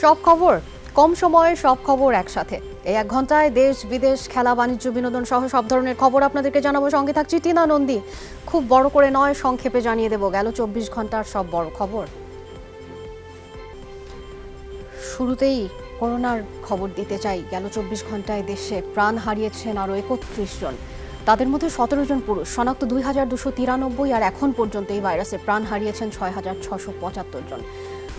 সব খবর, কম সময়ে সব খবর একসাথে। এই 1 ঘন্টায় দেশ বিদেশ, খেলা, বাণিজ্য, বিনোদন সহ সব ধরনের খবর আপনাদেরকে জানাবো। সঙ্গে থাকছি টিনা নন্দী। খুব বড় করে নয়, সংক্ষেপে জানিয়ে দেব গেল 24 ঘন্টার সব বড় খবর। শুরুতেই করোনার খবর দিতে চাই। গেল 24 ঘন্টায় দেশে প্রাণ হারিয়েছেন আরও 31 জন। তাদের মধ্যে 17 জন পুরুষ, শনাক্ত 2293, আর এখন পর্যন্ত এই ভাইরাসে প্রাণ হারিয়েছেন 6675 জন।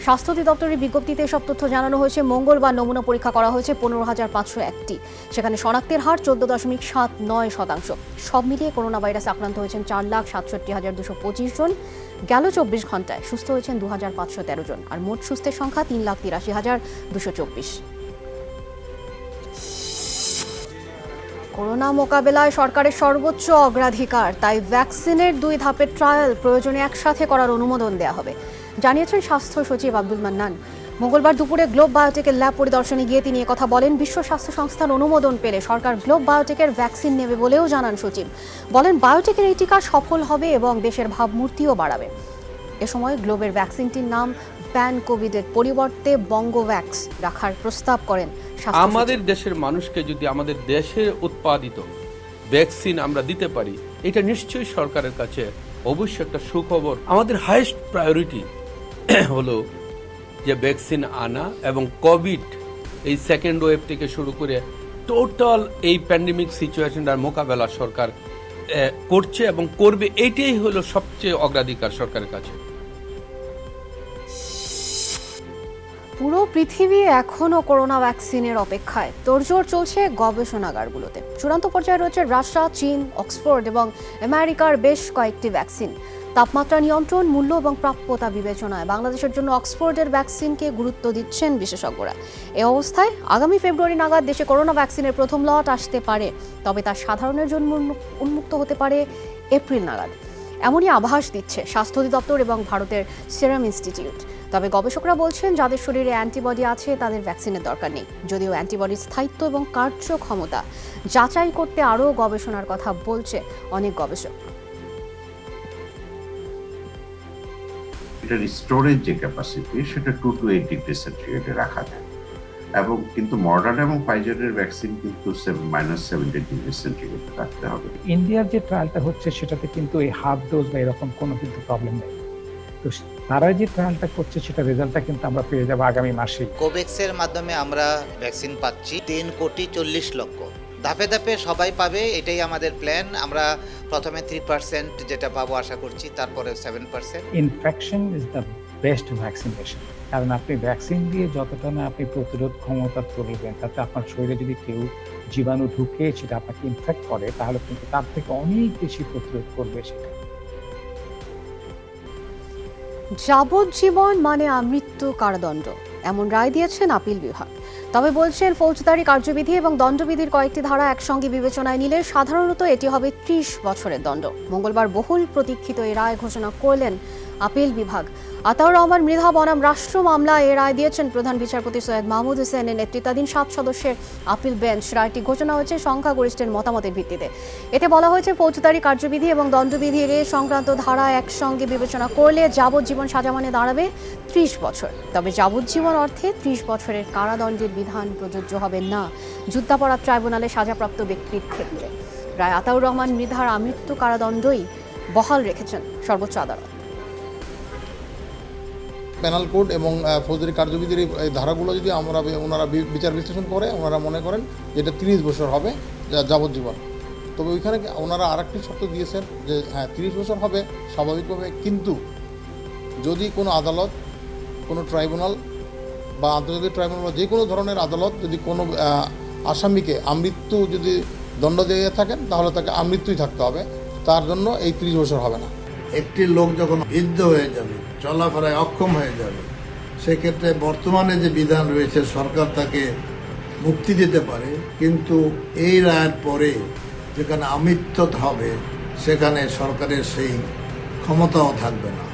স্বাস্থ্য অধিদপ্তরের বিজ্ঞপ্তিতে এসব তথ্য জানানো হয়েছে। মঙ্গলবার নমুনা পরীক্ষা করা হয়েছে 15,501টি। সেখানে শনাক্তের হার 14.79%। সব মিলিয়ে করোনা ভাইরাসে আক্রান্ত হয়েছেন 4,67,225 জন। গেল 24 ঘন্টায় সুস্থ হয়েছেন 2,513 জন, আর মোট সুস্থের সংখ্যা 3,83,224। করোনা মোকাবেলায় সরকারের সর্বোচ্চ অগ্রাধিকার, তাই ভ্যাকসিনের 2 ধাপের ট্রায়াল প্রয়োজনে একসাথে করার অনুমোদন দেওয়া হবে, জানিয়েছেন স্বাস্থ্য সচিব আব্দুল মান্নান। মঙ্গলবার দুপুরে গ্লোব বায়োটেকের ল্যাব পরিদর্শনে গিয়ে তিনি একথা বলেন। বিশ্ব স্বাস্থ্য সংস্থার অনুমোদন পেলে সরকার গ্লোব বায়োটেকের ভ্যাকসিন নেবে বলেও জানান সচিব। বলেন, বায়োটেকের এই টিকা সফল হবে এবং দেশের ভাবমূর্তিও বাড়াবে। এ সময় গ্লোবের ভ্যাকসিনটির নাম প্যান কোভিডের পরিবর্তে বঙ্গোভ্যাক্স রাখার প্রস্তাব করেন। আমাদের দেশের মানুষকে যদি আমাদের দেশে উৎপাদিত ভ্যাকসিন আমরা দিতে পারি, এটা নিশ্চয়ই সরকারের কাছে অবশ্যই একটা সুখবর। আমাদের হাইয়েস্ট প্রায়োরিটি হলো যে ভ্যাকসিন আনা এবং কোভিড এই সেকেন্ড ওয়েভ থেকে শুরু করে টোটাল এই প্যান্ডেমিক সিচুয়েশনটার মোকাবেলা সরকার করছে এবং করবে। এইটাই হলো সবচেয়ে অগ্রাধিকার সরকারের কাছে। পুরো পৃথিবী এখনও করোনা ভ্যাকসিনের অপেক্ষায়। তোড়জোড় চলছে গবেষণাগারগুলোতে। চূড়ান্ত পর্যায়ে রয়েছে রাশিয়া, চীন, অক্সফোর্ড এবং আমেরিকার বেশ কয়েকটি ভ্যাকসিন। তাপমাত্রা নিয়ন্ত্রণ, মূল্য এবং প্রাপ্যতা বিবেচনায় বাংলাদেশের জন্য অক্সফোর্ডের ভ্যাকসিনকে গুরুত্ব দিচ্ছেন বিশেষজ্ঞরা। এ অবস্থায় আগামী ফেব্রুয়ারি নাগাদ দেশে করোনা ভ্যাকসিনের প্রথম লট আসতে পারে, তবে তা সাধারণের জন্য উন্মুক্ত হতে পারে এপ্রিল নাগাদ। এমনই আভাস দিচ্ছে স্বাস্থ্য অধিদপ্তর এবং ভারতের সেরাম ইনস্টিটিউট। তবে গবেষকরা বলছেন, যাদের শরীরে অ্যান্টিবডি আছে তাদের ভ্যাকসিনের দরকার নেই। যদিও অ্যান্টিবডির স্থায়িত্ব এবং কার্যক্ষমতা যাচাই করতে আরও গবেষণার কথা বলছে অনেক গবেষক। এটার স্টোরেজ যে ক্যাপাসিটি সেটা 2 to 8 ডিগ্রি সেন্টিগ্রেডে রাখা যায়, এবং কিন্তু মডার্না এবং ফাইজারের ভ্যাকসিন কিন্তু -70 ডিগ্রি সেন্টিগ্রেডে রাখতে হবে। ইন্ডিয়ার যে ট্রায়ালটা হচ্ছে সেটাতে কিন্তু এই হাফ ডোজ বা এরকম কোনো কিন্তু প্রবলেম নেই। তো তারা যে ট্রায়ালটা করছে সেটা রেজাল্টটা কিন্তু আমরা পেয়ে যাবো আগামী মাসে। কোভ্যাক্সের মাধ্যমে আমরা ভ্যাকসিন পাচ্ছি 3,40,00,000। ধাপে ধাপে সবাই পাবে, এটাই আমাদের প্ল্যান। আমরা প্রথমে 3% যেটা পাবো আশা করছি, তারপরে 7%। Infection is the best vaccination. কারণ আপনি ভ্যাকসিন দিয়ে যতটা না আপনি প্রতিরোধ ক্ষমতা তুলবেন, তাতে আপনার শরীরে যদি কেউ জীবাণু ঢুকে সেটা আপনাকে ইনফেক্ট করে, তাহলে কিন্তু তার থেকে অনেক বেশি প্রতিরোধ করবে সেটা। যাবজ্জীবন মানে আমৃত্যু কারাদণ্ড, এমন রায় দিয়েছেন আপিল বিভাগ। তবে বলছেন, ফৌজদারি কার্যবিধি এবং দণ্ডবিধির কয়েকটি ধারা একসঙ্গে বিবেচনায় নিলে সাধারণত এটি হবে 30 বছরের দণ্ড। মঙ্গলবার বহুল প্রতীক্ষিত এই রায় ঘোষণা করলেন আপিল বিভাগ। আতাউর রহমান মৃধা বনাম রাষ্ট্র মামলায় এ রায় দিয়েছেন প্রধান বিচারপতি সৈয়দ মাহমুদ হোসেনের নেতৃত্বাধীন 7 সদস্যের আপিল বেঞ্চ। রায়টি ঘোষণা হয়েছে সংখ্যাগরিষ্ঠের মতামতের ভিত্তিতে। এতে বলা হয়েছে, ফৌজদারি কার্যবিধি এবং দণ্ডবিধির সংক্রান্ত ধারা একসঙ্গে বিবেচনা করলে যাবজ্জীবন সাজা মানে দাঁড়াবে 30 বছর। তবে যাবজ্জীবন অর্থে 30 বছরের কারাদণ্ডের বিধান প্রযোজ্য হবে না যুদ্ধাপরাধ ট্রাইব্যুনালে সাজাপ্রাপ্ত ব্যক্তির ক্ষেত্রে। রায় আতাউর রহমান মৃধার আমৃত্যু কারাদণ্ডই বহাল রেখেছেন সর্বোচ্চ আদালত। পেনাল কোড এবং ফৌজদারি কার্যবিধির এই ধারাগুলো যদি ওনারা বিচার বিশ্লেষণ করে, ওনারা মনে করেন যেটা 30 বছর হবে যাবজ্জীবন। তবে ওইখানে ওনারা আরেকটি শর্ত দিয়েছেন যে হ্যাঁ 30 বছর হবে স্বাভাবিকভাবে, কিন্তু যদি কোনো আদালত, কোনো ট্রাইব্যুনাল বা আন্তর্জাতিক ট্রাইব্যুনাল বা যে কোনো ধরনের আদালত যদি কোনো আসামিকে আমৃত্যু যদি দণ্ড দিয়ে থাকেন, তাহলে তাকে আমৃত্যুই থাকতে হবে, তার জন্য এই 30 বছর হবে না। একটি লোক যখন বৃদ্ধ হয়ে যাবে, চলাফেরায় অক্ষম হয়ে যাবে, সেক্ষেত্রে বর্তমানে যে বিধান রয়েছে সরকার তাকে মুক্তি দিতে পারে, কিন্তু এই রায়ের পরে যেখানে আমৃত্য হবে সেখানে সরকারের সেই ক্ষমতাও থাকবে না।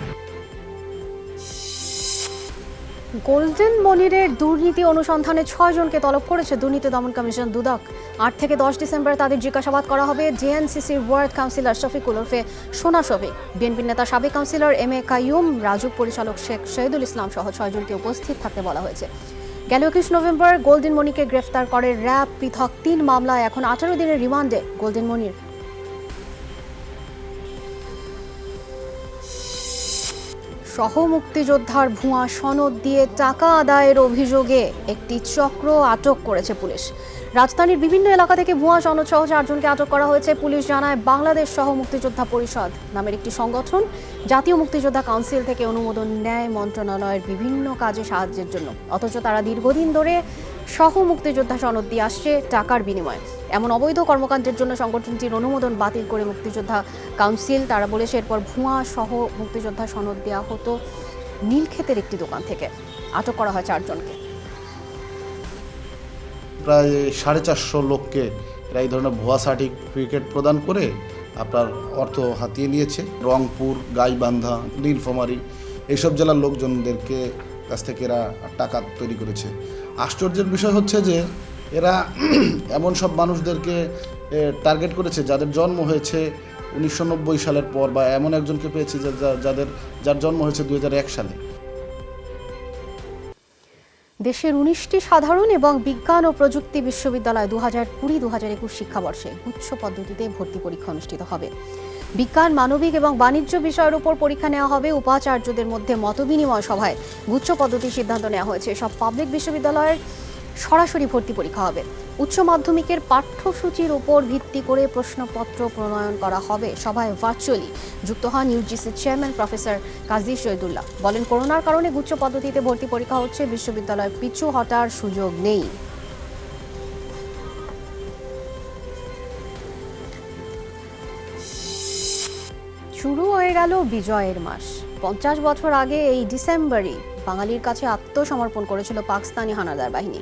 গোল্ডেন মনিরের দুর্নীতি অনুসন্ধানে 6 জনকে তলব করেছে দুর্নীতি দমন কমিশন দুদক। 8 থেকে 10 ডিসেম্বর তাদের জিজ্ঞাসাবাদ করা হবে। জেএনসিসির ওয়ার্ড কাউন্সিলর শফিকুল ওরফে সোনা শফিক, বিএনপির নেতা সাবেক councillor M A Qayyum, RAJUK পরিচালক শেখ শহীদুল ইসলাম সহ 6 জনকে উপস্থিত থাকতে বলা হয়েছে। গেল 21 নভেম্বর গোল্ডেন মনিকে গ্রেফতার করে র্যাব। পৃথক 3 মামলায় এখন 18 দিনের রিমান্ডে গোল্ডেন মনির। সহ মুক্তিযোদ্ধার ভুয়া সনদ দিয়ে টাকা আদায়ের অভিযোগে একটি চক্র আটক করেছে পুলিশ। রাজধানীর বিভিন্ন এলাকা থেকে ভুয়া সনদ সহ 4 জনকে আটক করা হয়েছে। পুলিশ জানায়, বাংলাদেশ সহ মুক্তিযোদ্ধা পরিষদ নামের একটি সংগঠন জাতীয় মুক্তিযোদ্ধা কাউন্সিল থেকে অনুমোদন নেয় মন্ত্রণালয়ের বিভিন্ন কাজে সাহায্যের জন্য। অথচ তারা দীর্ঘদিন ধরে সহ মুক্তিযোদ্ধা সনদ দিয়ে আসছে টাকার বিনিময়ে। এমন অবৈধ কর্মকাণ্ডের জন্য সংগঠনটির অনুমোদন বাতিল করে মুক্তিযোদ্ধা কাউন্সিল। তারা বলেছে, এরপর ভুয়া সহ মুক্তিযোদ্ধা সনদ দেওয়া হতো নীলক্ষেতের একটি দোকান থেকে। আটক করা হয় 4 জনকে। প্রায় 450 লোককে এরা এই ধরনের ভুয়া সার্টিফিকেট প্রদান করে আপনার অর্থ হাতিয়ে নিয়েছে। রংপুর, গাইবান্ধা, নীলফামারী এইসব জেলার লোকজনদেরকে কাছ থেকে এরা টাকা তৈরি করেছে। আশ্চর্যের বিষয় হচ্ছে যে এরা এমন সব মানুষদেরকে টার্গেট করেছে যাদের জন্ম হয়েছে 1990 সালের পর, বা এমন একজনকে পেয়েছে যার জন্ম হয়েছে 2001 সালে। দেশের 19টি সাধারণ এবং বিজ্ঞান ও প্রযুক্তি বিশ্ববিদ্যালয় 2020-2021 শিক্ষাবর্ষে গুচ্ছ পদ্ধতিতে ভর্তি পরীক্ষা অনুষ্ঠিত হবে। বিজ্ঞান, মানবিক এবং বাণিজ্য বিষয়ের উপর পরীক্ষা নেওয়া হবে। উপাচার্যদের মধ্যে মতবিনিময় সভায় গুচ্ছ পদ্ধতির সিদ্ধান্ত নেওয়া হয়েছে। সব পাবলিক বিশ্ববিদ্যালয়ের সরাসরি ভর্তি পরীক্ষা হবে। উচ্চ মাধ্যমিকের পাঠ্যসূচির উপর ভিত্তি করে প্রশ্নপত্র প্রণয়ন করা হবে। সভায় ভার্চুয়ালি যুক্ত হন ইউজিসির চেয়ারম্যান প্রফেসর কাজী শহীদুল্লাহ। বলেন, করোনার কারণে গুচ্ছ পদ্ধতিতে ভর্তি পরীক্ষা হচ্ছে, বিশ্ববিদ্যালয় পিছু হটার সুযোগ নেই। শুরু হয়ে গেল বিজয়ের মাস। 50 বছর আগে এই ডিসেম্বরই বাঙালির কাছে আত্মসমর্পণ করেছিল পাকিস্তানি হানাদার বাহিনী।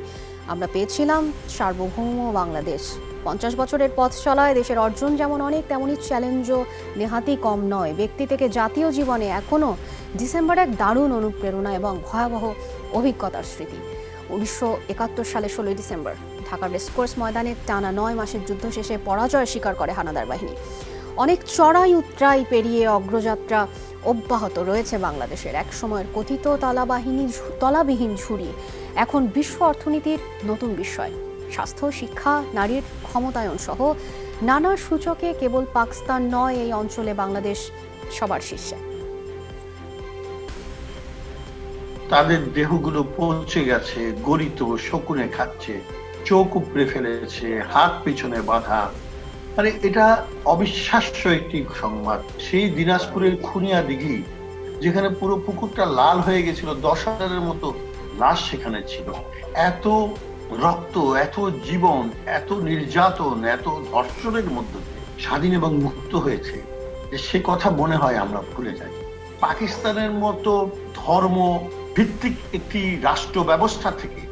আমরা পেয়েছিলাম সার্বভৌম বাংলাদেশ। 50 বছরের পথ চলায় দেশের অর্জন যেমন অনেক, তেমনই চ্যালেঞ্জও নেহাতই কম নয়। ব্যক্তি থেকে জাতীয় জীবনে এখনও ডিসেম্বর এক দারুণ অনুপ্রেরণা এবং ভয়াবহ অভিজ্ঞতার স্মৃতি। 1971 সালে 16 ডিসেম্বর ঢাকার রেসকোর্স ময়দানে টানা 9 মাসের যুদ্ধ শেষে পরাজয় স্বীকার করে হানাদার বাহিনী। অনেক চড়াই উতরাই পেরিয়ে অগ্রযাত্রা অব্যাহত রয়েছে বাংলাদেশের। এক সময়ের কথিত তলাবিহীন ঝুড়ি এখন বিশ্ব অর্থনীতির নতুন বিষয়। স্বাস্থ্য, শিক্ষা, নারীর ক্ষমতায়ন সহ নানা সূচকে কেবল পাকিস্তান নয়, এই অঞ্চলে বাংলাদেশ সবার শীর্ষে। তাদের দেহগুলো পৌঁছে গেছে, গরিত শকুনে খাচ্ছে, চোখ উপড়ে ফেলেছে, হাত পিছনে বাঁধা। মানে এটা অবিশ্বাস্য একটি সংবাদ। সেই দিনাজপুরের খুনিয়া দিঘি, যেখানে পুরো পুকুরটা লাল হয়ে গেছিল, 10,000-এর মতো লাশ সেখানে ছিল। এত রক্ত, এত জীবন, এত নির্যাতন, এত ধর্ষণের মধ্যে স্বাধীন এবং মুক্ত হয়েছে, যে সে কথা মনে হয় আমরা ভুলে যাই। পাকিস্তানের মতো ধর্ম ভিত্তিক একটি রাষ্ট্র ব্যবস্থা থেকে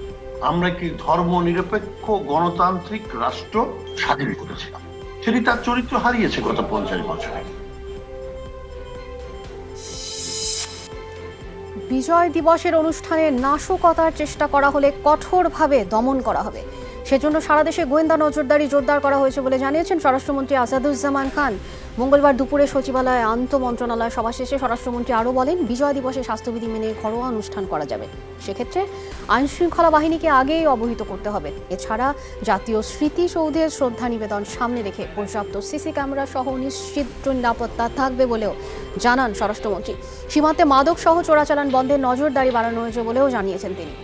আমরা একটি ধর্ম নিরপেক্ষ গণতান্ত্রিক রাষ্ট্র স্বাধীন করেছিলাম। সেটি তার চরিত্র হারিয়েছে গত 50 বছরে। বিজয় দিবসের অনুষ্ঠানে নাশকতার চেষ্টা করা হলে কঠোরভাবে দমন করা হবে। সেজন্য সারা দেশে গোয়েন্দা নজরদারি জোরদার করা হয়েছে বলে জানিয়েছেন স্বরাষ্ট্রমন্ত্রী আসাদুজ্জামান খান। মঙ্গলবার দুপুরে সচিবালয়ে আন্তঃমন্ত্রণালয় সভা শেষে স্বরাষ্ট্রমন্ত্রী আরও বলেন, বিজয় দিবসে স্বাস্থ্যবিধি মেনে ঘরোয়া অনুষ্ঠান করা যাবে। সেক্ষেত্রে আইনশৃঙ্খলা বাহিনীকে আগেই অবহিত করতে হবে। এছাড়া জাতীয় স্মৃতিসৌধের শ্রদ্ধা নিবেদন সামনে রেখে পর্যাপ্ত সিসি ক্যামেরা সহ নিশ্চিত নিরাপত্তা থাকবে বলেও জানান স্বরাষ্ট্রমন্ত্রী। সীমান্তে মাদক সহ চোরাচালান বন্ধে নজরদারি বাড়ানো হয়েছে বলেও জানিয়েছেন তিনি।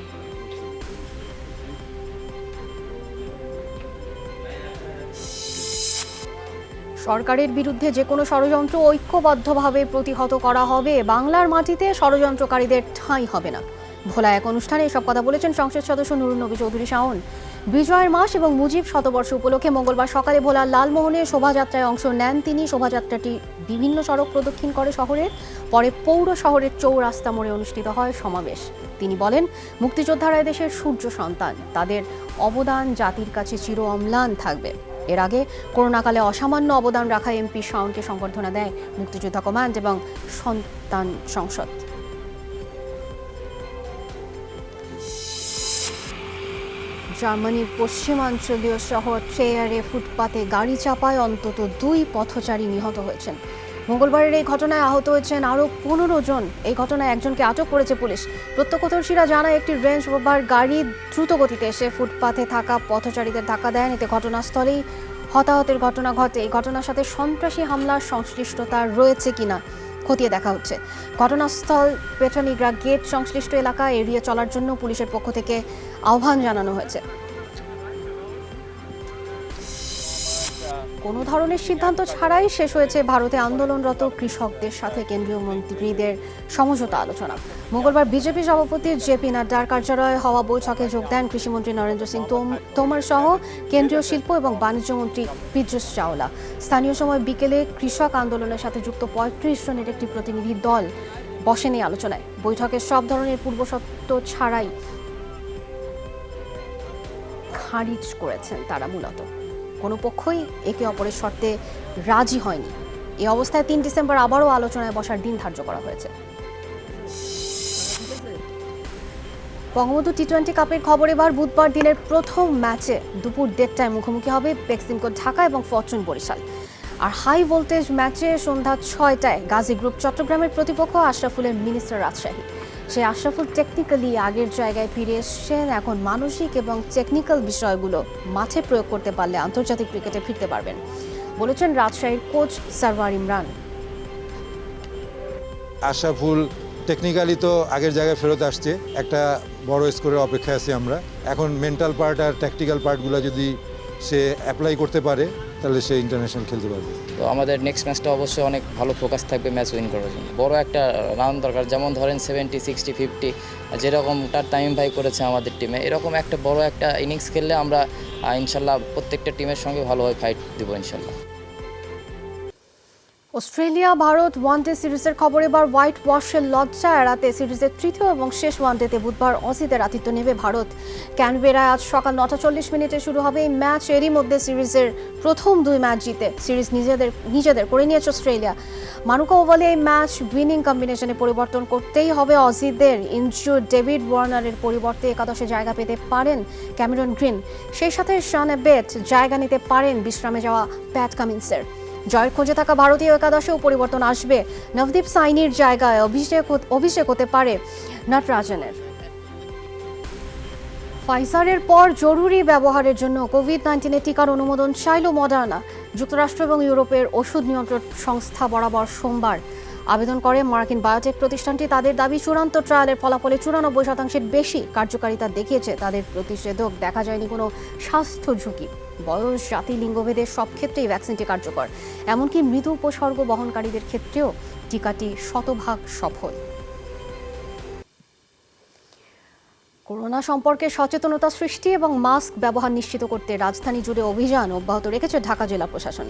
সরকারের বিরুদ্ধে যে কোনো ষড়যন্ত্র ঐক্যবদ্ধভাবে প্রতিহত করা হবে। বাংলার মাটিতে ষড়যন্ত্রকারীদের ঠাঁই হবে না। ভোলা এক অনুষ্ঠানে এসব কথা বলেছেন সংসদ সদস্য নুরুন নবী চৌধুরী শাওন। বিজয়ের মাস এবং মুজিব শতবর্ষ উপলক্ষে মঙ্গলবার সকালে ভোলার লালমোহনে শোভাযাত্রায় অংশ নেন তিনি। শোভাযাত্রাটি বিভিন্ন সড়ক প্রদক্ষিণ করে শহরের, পরে পৌর শহরের চৌরাস্তা মোড়ে অনুষ্ঠিত হয় সমাবেশ। তিনি বলেন, মুক্তিযোদ্ধারা দেশের সূর্য সন্তান, তাদের অবদান জাতির কাছে চির অম্লান থাকবে। এর আগে করোনাকালে অসামান্য অবদান রাখা এমপি শাওনকে সংবর্ধনা দেয় মুক্তিযোদ্ধা কমান্ড এবং সন্তান সংসদ। জার্মানির পশ্চিমাঞ্চলীয় শহর ট্রেয়ারে ফুটপাতে গাড়ি চাপায় অন্তত 2 পথচারী নিহত হয়েছেন। মঙ্গলবারের এই ঘটনায় আহত হয়েছেন আরও 15 জন। এই ঘটনায় একজনকে আটক করেছে পুলিশ। প্রত্যক্ষদর্শীরা জানায় একটি রেঞ্জ রোভার গাড়ি দ্রুত গতিতে এসে ফুটপাথে থাকা পথচারীদের ধাক্কা দেন। এতে ঘটনাস্থলেই হতাহতের ঘটনা ঘটে। এই ঘটনার সাথে সন্ত্রাসী হামলার সংশ্লিষ্টতা রয়েছে কিনা খতিয়ে দেখা হচ্ছে। ঘটনাস্থল পেট্রানিগ্রা গেট সংশ্লিষ্ট এলাকা এড়িয়ে চলার জন্য পুলিশের পক্ষ থেকে আহ্বান জানানো হয়েছে। কোনো ধরনের সিদ্ধান্ত ছাড়াই শেষ হয়েছে ভারতে আন্দোলনরত কৃষকদের সাথে কেন্দ্রীয় মন্ত্রীদের সমঝোতা আলোচনা। মঙ্গলবার বিজেপি সভাপতি জেপি নাড্ডার কার্যালয়ে হওয়া বৈঠকে যোগ দেন কৃষিমন্ত্রী নরেন্দ্র সিং তোমর সহ কেন্দ্রীয় শিল্প এবং বাণিজ্য মন্ত্রী পীযূষ চাওলা। স্থানীয় সময় বিকেলে কৃষক আন্দোলনের সাথে যুক্ত 35 জনের একটি প্রতিনিধি দল বসেন এই আলোচনায়। বৈঠকে সব ধরনের পূর্বশর্ত ছাড়াই খারিজ করেছেন তারা। মূলত কোনো পক্ষই একে অপরের শর্তে রাজি হয়নি। এই অবস্থায় 3 ডিসেম্বর আবারও আলোচনায় বসার দিন ধার্য করা হয়েছে। বঙ্গবন্ধু টি-20 কাপের খবর এবার বুধবার দিনের প্রথম ম্যাচে দুপুর 1:30টায় মুখোমুখি হবে বেক্সিমকো ঢাকা এবং ফরচুন বরিশাল। আর হাই ভোল্টেজ ম্যাচে সন্ধ্যা 6টায় গাজী গ্রুপ চট্টগ্রামের প্রতিপক্ষ আশরাফুলের মিনিস্টার রাজশাহী। সেই আশরাফুল টেকনিক্যালি আগের জায়গায় ফিরে এসেছেন। এখন মানসিক এবং টেকনিক্যাল বিষয়গুলো মাঠে প্রয়োগ করতে পারলে আন্তর্জাতিক ক্রিকেটে ফিরতে পারবেন বলেছেন রাজশাহীর কোচ সারওয়ার ইমরান। আশরাফুল টেকনিক্যালি তো আগের জায়গায় ফেরত আসছে, একটা বড় স্কোরের অপেক্ষায় আছি আমরা। এখন মেন্টাল পার্ট আর ট্যাকটিক্যাল পার্টগুলো যদি সে অ্যাপ্লাই করতে পারে তাহলে সে ইন্টারন্যাশনাল খেলতে পারবে। তো আমাদের নেক্সট ম্যাচটা অবশ্যই অনেক ভালো ফোকাস থাকবে ম্যাচ উইন করার জন্য। বড় একটা রান দরকার, যেমন ধরেন 70, 60, 50 যেরকমটা তামিম ভাই করেছে আমাদের টিমে, এরকম একটা বড় একটা ইনিংস খেললে আমরা ইনশাল্লাহ প্রত্যেকটা টিমের সঙ্গে ভালোভাবে ফাইট দেবো ইনশাল্লাহ। অস্ট্রেলিয়া ভারত ওয়ানডে সিরিজের খবর এবার হোয়াইট ওয়াশের লজ্জা এড়াতে সিরিজের তৃতীয় এবং শেষ ওয়ানডেতে বুধবার অজিদের আতিথ্য নেবে ভারত। ক্যানবেরায় আজ সকাল 9:40 শুরু হবে এই ম্যাচ। এরই মধ্যে সিরিজের প্রথম 2 ম্যাচ জিতে সিরিজ নিজেদের করে নিয়েছে অস্ট্রেলিয়া। মানুকা ওভালে এই ম্যাচ উইনিং কম্বিনেশনে পরিবর্তন করতেই হবে অজিদের। ইনজুর্ড ডেভিড ওয়ার্নারের পরিবর্তে একাদশে জায়গা পেতে পারেন ক্যামেরন গ্রিন। সেই সাথে শন এবেট জায়গা নিতে পারেন বিশ্রামে যাওয়া প্যাট কামিন্সের। জয়ের খোঁজে থাকা ভারতীয় একাদশেও পরিবর্তন আসবে। নবদীপ সাইনির জায়গায় অভিষেক হতে পারে নটরাজনের। ফাইজারের পর জরুরি ব্যবহারের জন্য কোভিড-19 টিকার অনুমোদন চাইল মডার্না। যুক্তরাষ্ট্র এবং ইউরোপের ওষুধ নিয়ন্ত্রণ সংস্থা বরাবর সোমবার আবেদন করে মার্কিন বায়োটেক প্রতিষ্ঠানটি। তাদের দাবি চূড়ান্ত ট্রায়ালের ফলাফলে 94% বেশি কার্যকারিতা দেখিয়েছে তাদের প্রতিষেধক। দেখা যায়নি কোনো স্বাস্থ্য ঝুঁকি। বয়স, জাতি, লিঙ্গভেদের সব ক্ষেত্রেই ভ্যাকসিনটি কার্যকর। এমনকি মৃদু উপসর্গ বহনকারীদের ক্ষেত্রেও টিকাটি 100% সফল। করোনা সম্পর্কে সচেতনতা সৃষ্টি এবং মাস্ক ব্যবহার নিশ্চিত করতে রাজধানী জুড়ে অভিযান অব্যাহত রেখেছে ঢাকা জেলা প্রশাসন।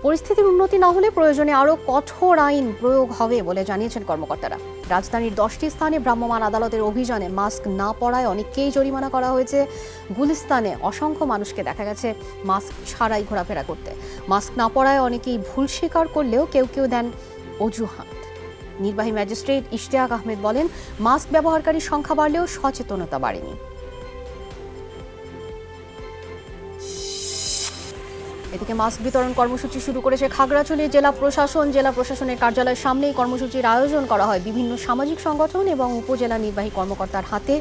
পরিস্থিতির উন্নতি না হলে প্রয়োজনে আরও কঠোর আইন প্রয়োগ হবে বলে জানিয়েছেন কর্মকর্তারা। রাজধানীর 10টি স্থানে ভ্রাম্যমাণ আদালতের অভিযানে মাস্ক না পরায় অনেককেই জরিমানা করা হয়েছে। গুলিস্তানে অসংখ্য মানুষকে দেখা গেছে মাস্ক ছাড়াই ঘোরাফেরা করতে। মাস্ক না পরায় অনেকেই ভুল স্বীকার করলেও কেউ কেউ দেন অজুহাত। নির্বাহী ম্যাজিস্ট্রেট ইশতিয়াক আহমেদ বলেন, মাস্ক ব্যবহারকারীর সংখ্যা বাড়লেও সচেতনতা বাড়েনি। এদিকে মাস্ক বিতরণ কর্মসূচি শুরু করেছে খাগড়াছড়ি জেলা প্রশাসন। জেলা প্রশাসনের কার্যালয়ের সামনেই কর্মসূচির আয়োজন করা হয়। বিভিন্ন সামাজিক সংগঠন এবং উপজেলা নির্বাহী কর্মকর্তার হাতে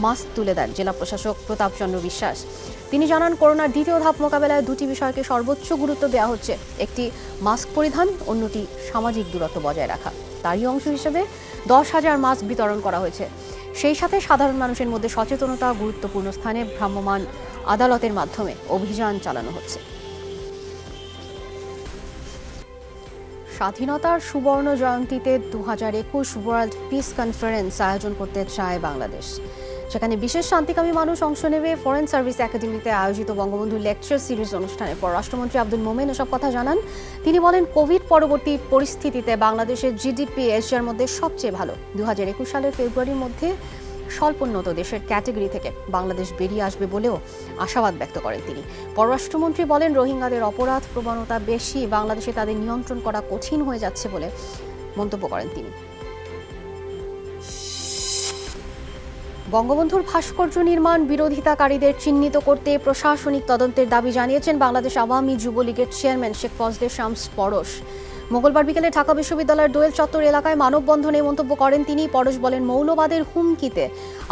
মাস্ক তুলে দেন জেলা প্রশাসক প্রতাপচন্দ্র বিশ্বাস। তিনি জানান, করোনার দ্বিতীয় ধাপ মোকাবেলায় 2টি বিষয়কে সর্বোচ্চ গুরুত্ব দেওয়া হচ্ছে। একটি মাস্ক পরিধান, অন্যটি সামাজিক দূরত্ব বজায় রাখা। তারই অংশ হিসেবে 10,000 মাস্ক বিতরণ করা হয়েছে। সেই সাথে সাধারণ মানুষের মধ্যে সচেতনতা, গুরুত্বপূর্ণ স্থানে ভ্রাম্যমাণ আদালতের মাধ্যমে অভিযান চালানো হচ্ছে। স্বাধীনতার সুবর্ণ জয়ন্তীতে 2021 ওয়ার্ল্ড পিস কনফারেন্স আয়োজন করতে চায় বাংলাদেশ। সেখানে বিশেষ শান্তিকামী মানুষ অংশ নেবে। ফরেন সার্ভিস একাডেমিতে আয়োজিত বঙ্গবন্ধু লেকচার সিরিজ অনুষ্ঠানে পররাষ্ট্রমন্ত্রী আব্দুল মোমেন এসব কথা জানান। তিনি বলেন, কোভিড পরবর্তী পরিস্থিতিতে বাংলাদেশের জিডিপি এশিয়ার মধ্যে সবচেয়ে ভালো। 2021 সালের ফেব্রুয়ারির মধ্যে স্বল্পোন্নত দেশের ক্যাটাগরি থেকে বাংলাদেশ বেরিয়ে আসবে বলেও আশাবাদ ব্যক্ত করেন তিনি। পররাষ্ট্রমন্ত্রী বলেন, রোহিঙ্গাদের অপরাধ প্রবণতা বেশি, বাংলাদেশে তাদের নিয়ন্ত্রণ করা কঠিন হয়ে যাচ্ছে বলে মন্তব্য করেন তিনি। বঙ্গবন্ধুর ভাস্কর্য নির্মাণ বিরোধিতাকারীদের চিহ্নিত করতে প্রশাসনিক তদন্তের দাবি জানিয়েছেন বাংলাদেশ আওয়ামী যুবলীগের চেয়ারম্যান শেখ ফজলে শামস পরশ। মঙ্গলবার বিকেলে ঢাকা বিশ্ববিদ্যালয়ের দোয়েল চত্বর এলাকায় মানববন্ধনে মন্তব্য করেন তিনি। পরশ বলেন, মৌলবাদের হুমকিতে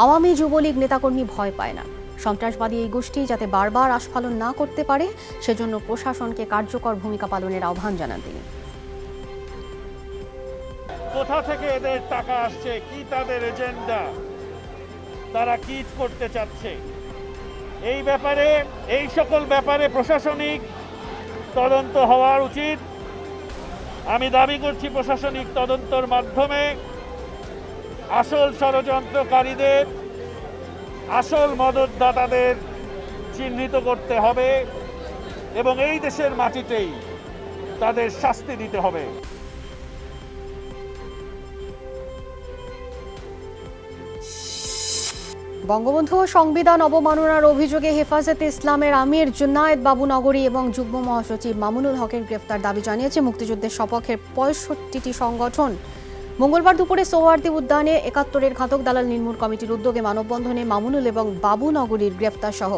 আওয়ামী যুবলীগ নেতাকর্মী ভয় পায় না। সন্ত্রাসবাদী এই গোষ্ঠী যাতে বারবার আস্ফালন না করতে পারে সেজন্য প্রশাসনকে কার্যকর ভূমিকা পালনের আহ্বান জানান তিনি। কোথা থেকে এদের টাকা আসছে, কি তাদের এজেন্ডা, তারা কি করতে চাচ্ছে, এই সকল ব্যাপারে প্রশাসনিক তদন্ত হওয়া উচিত। আমি দাবি করছি প্রশাসনিক তদন্তের মাধ্যমে আসল ষড়যন্ত্রকারীদের, আসল মদতদাতাদের চিহ্নিত করতে হবে এবং এই দেশের মাটিতেই তাদের শাস্তি দিতে হবে। বঙ্গবন্ধু ও সংবিধান অবমাননার অভিযোগে হেফাজতে ইসলামের আমির জুনায়েদ বাবুনগরী এবং যুগ্ম মহাসচিব মামুনুল হকের গ্রেফতার দাবি জানিয়েছে মুক্তিযুদ্ধের সপক্ষের ৬৫টি সংগঠন। মঙ্গলবার দুপুরে সোহরাওয়ার্দী উদ্যানে ৭১-এর ঘাতক দালাল নির্মূল কমিটির উদ্যোগে মানববন্ধনে মামুনুল এবং বাবুনগরীর গ্রেফতার সহ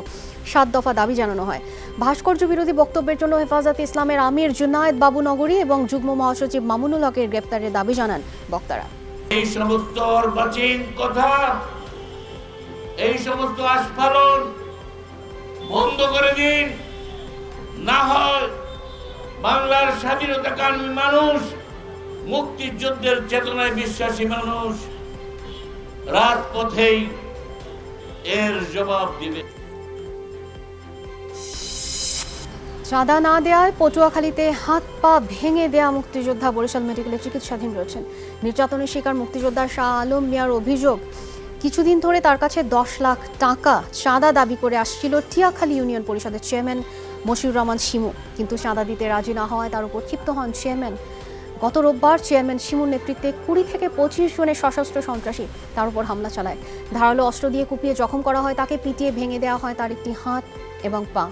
৭ দফা দাবি জানানো হয়। ভাস্কর্য বিরোধী বক্তব্যের জন্য হেফাজতে ইসলামের আমির জুনায়েদ বাবুনগরী এবং যুগ্ম মহাসচিব মামুনুল হকের গ্রেফতারের দাবি জানান বক্তারা। এই সমস্ত অর্বাচীন কথা, এই সমস্ত আস্ফালন বন্ধ করে দিন, না হয় বাংলার স্বাধীনতাকামী মানুষ, মুক্তিযুদ্ধের চেতনায় বিশ্বাসী মানুষ রাজপথেই এর জবাব দিবে। চাঁদা না দেওয়ায় পটুয়াখালীতে হাত পা ভেঙে দেয়া মুক্তিযোদ্ধা বরিশাল মেডিকেলে চিকিৎসাধীন রয়েছেন। নির্যাতনের শিকার মুক্তিযোদ্ধা শাহ আলম মিয়ার অভিযোগ, কিছুদিন ধরে তার কাছে ১০ লাখ টাকা চাঁদা দাবি করে আসছিল টিয়াখালী ইউনিয়ন পরিষদের চেয়ারম্যান মশিউর রহমান শিমু, কিন্তু চাঁদা দিতে রাজি না হওয়ায় তার উপর ক্ষিপ্ত হন চেয়ারম্যান। গত রোববার চেয়ারম্যান শিমুর নেতৃত্বে ২০ থেকে ২৫ জনের সশস্ত্র সন্ত্রাসী তার উপর হামলা চালায়। ধারালো অস্ত্র দিয়ে কুপিয়ে জখম করা হয় তাকে, পিটিয়ে ভেঙে দেওয়া হয় তার একটি হাত এবং পা।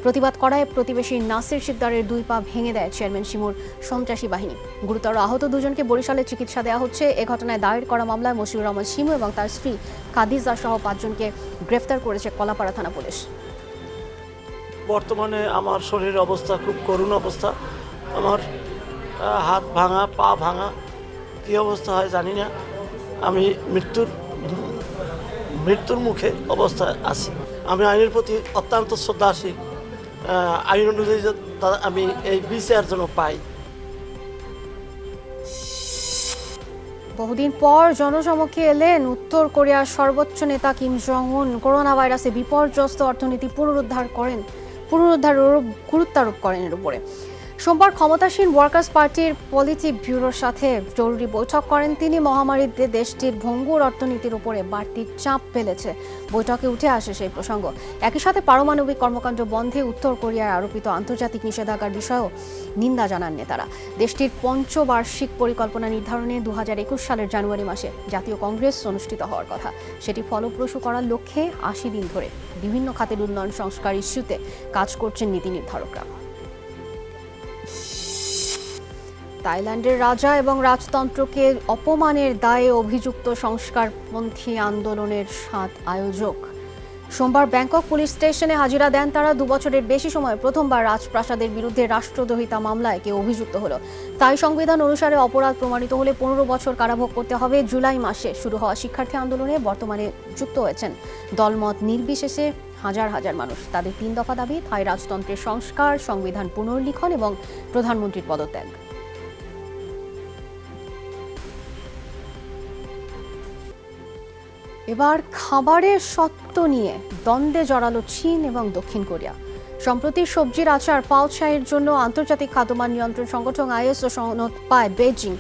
প্রতিবাদ করায় প্রতিবেশী নাসির শিকদারের ২ পা ভেঙে দেয় চেয়ারম্যান শিমুর সন্ত্রাসী বাহিনী। গুরুতর আহত ২ জনকে বরিশালে চিকিৎসা দেওয়া হচ্ছে। এ ঘটনায় দায়ের করা মামলায় মশিউর রহমান শিমু এবং তার স্ত্রী কাদিজা সহ ৫ জনকে গ্রেফতার করেছে কলাপাড়া থানা পুলিশ। বর্তমানে আমার শরীরের অবস্থা খুব করুণ অবস্থা। আমার হাত ভাঙা, পা ভাঙা, কী অবস্থা হয় জানি না। আমি মৃত্যুর মুখে অবস্থায় আছি। আমি আইনের প্রতি অত্যন্ত শ্রদ্ধাশীল। আইন অনুযায়ী আমি এই বিচার যেন পাই। বহুদিন পর জনসমক্ষে এলেন উত্তর কোরিয়ার সর্বোচ্চ নেতা কিম জং উন। করোনা ভাইরাসে বিপর্যস্ত অর্থনীতি পুনরুদ্ধার গুরুত্বারোপ করেন এর উপরে। সোমবার ক্ষমতাসীন ওয়ার্কার্স পার্টির পলিটি ব্যুরোর সাথে জরুরি বৈঠক করেন তিনি। মহামারীতে দেশটির ভঙ্গুর অর্থনীতির উপরে বাড়তি চাপ ফেলেছে, বৈঠকে উঠে আসে সেই প্রসঙ্গ। একই সাথে পারমাণবিক কর্মকাণ্ড বন্ধে উত্তর কোরিয়ার আরোপিত আন্তর্জাতিক নিষেধাজ্ঞার বিষয়েও নিন্দা জানান নেতারা। দেশটির পঞ্চবার্ষিক পরিকল্পনা নির্ধারণে ২০২১ সালের জানুয়ারি মাসে জাতীয় কংগ্রেস অনুষ্ঠিত হওয়ার কথা। সেটি ফলপ্রসূ করার লক্ষ্যে ৮০ দিন ধরে বিভিন্ন খাতের উন্নয়ন সংস্কার ইস্যুতে কাজ করছেন নীতি নির্ধারকরা। থাইল্যান্ডের রাজা এবং রাজতন্ত্রকে অপমানের দায়ে অভিযুক্ত সংস্কারপন্থী আন্দোলনের ৭ আয়োজক সোমবার ব্যাংকক পুলিশ স্টেশনে হাজিরা দেন তারা। ২ বছরের বেশি সময় প্রথমবার রাজপ্রাসাদের বিরুদ্ধে রাষ্ট্রদ্রোহিতা মামলায় কেউ অভিযুক্ত হলো। তাই সংবিধান অনুসারে অপরাধ প্রমাণিত হলে ১৫ বছর কারাভোগ করতে হবে। জুলাই মাসে শুরু হওয়া শিক্ষার্থী আন্দোলনে বর্তমানে যুক্ত হয়েছেন দলমত নির্বিশেষে হাজার হাজার মানুষ। তাদের ৩ দফা দাবি: থাই রাজতন্ত্রের সংস্কার, সংবিধান পুনর্লিখন এবং প্রধানমন্ত্রীর পদত্যাগ। এবার খাবারের সত্ত্ব নিয়ে দ্বন্দ্বে জড়ালো চীন এবং দক্ষিণ কোরিয়া। সম্প্রতি সবজির আচার পাওছাইয়ের জন্য আন্তর্জাতিক খাদ্যমান নিয়ন্ত্রণ সংগঠন ISO সনদ পায় বেজিং।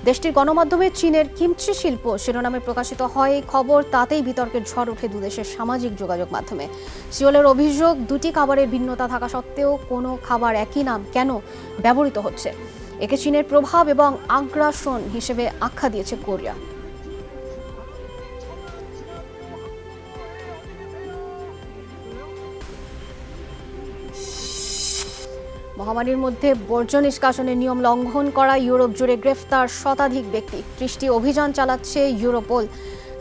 দেশটির গণমাধ্যমে চীনের কিমচি শিল্প শিরোনামে প্রকাশিত হয় এই খবর। তাতেই বিতর্কের ঝড় ওঠে দুদেশের সামাজিক যোগাযোগ মাধ্যমে। সিওলের অভিযোগ, 2টি খাবারের ভিন্নতা থাকা সত্ত্বেও কোনো খাবার একই নাম কেন ব্যবহৃত হচ্ছে। একে চীনের প্রভাব এবং আগ্রাসন হিসেবে আখ্যা দিয়েছে কোরিয়া। মহামারীর মধ্যে বর্জ্য নিষ্কাশনের নিয়ম লঙ্ঘন করা ইউরোপ জুড়ে গ্রেফতার শতাধিক ব্যক্তি। 30টি অভিযান চালাচ্ছে ইউরোপল।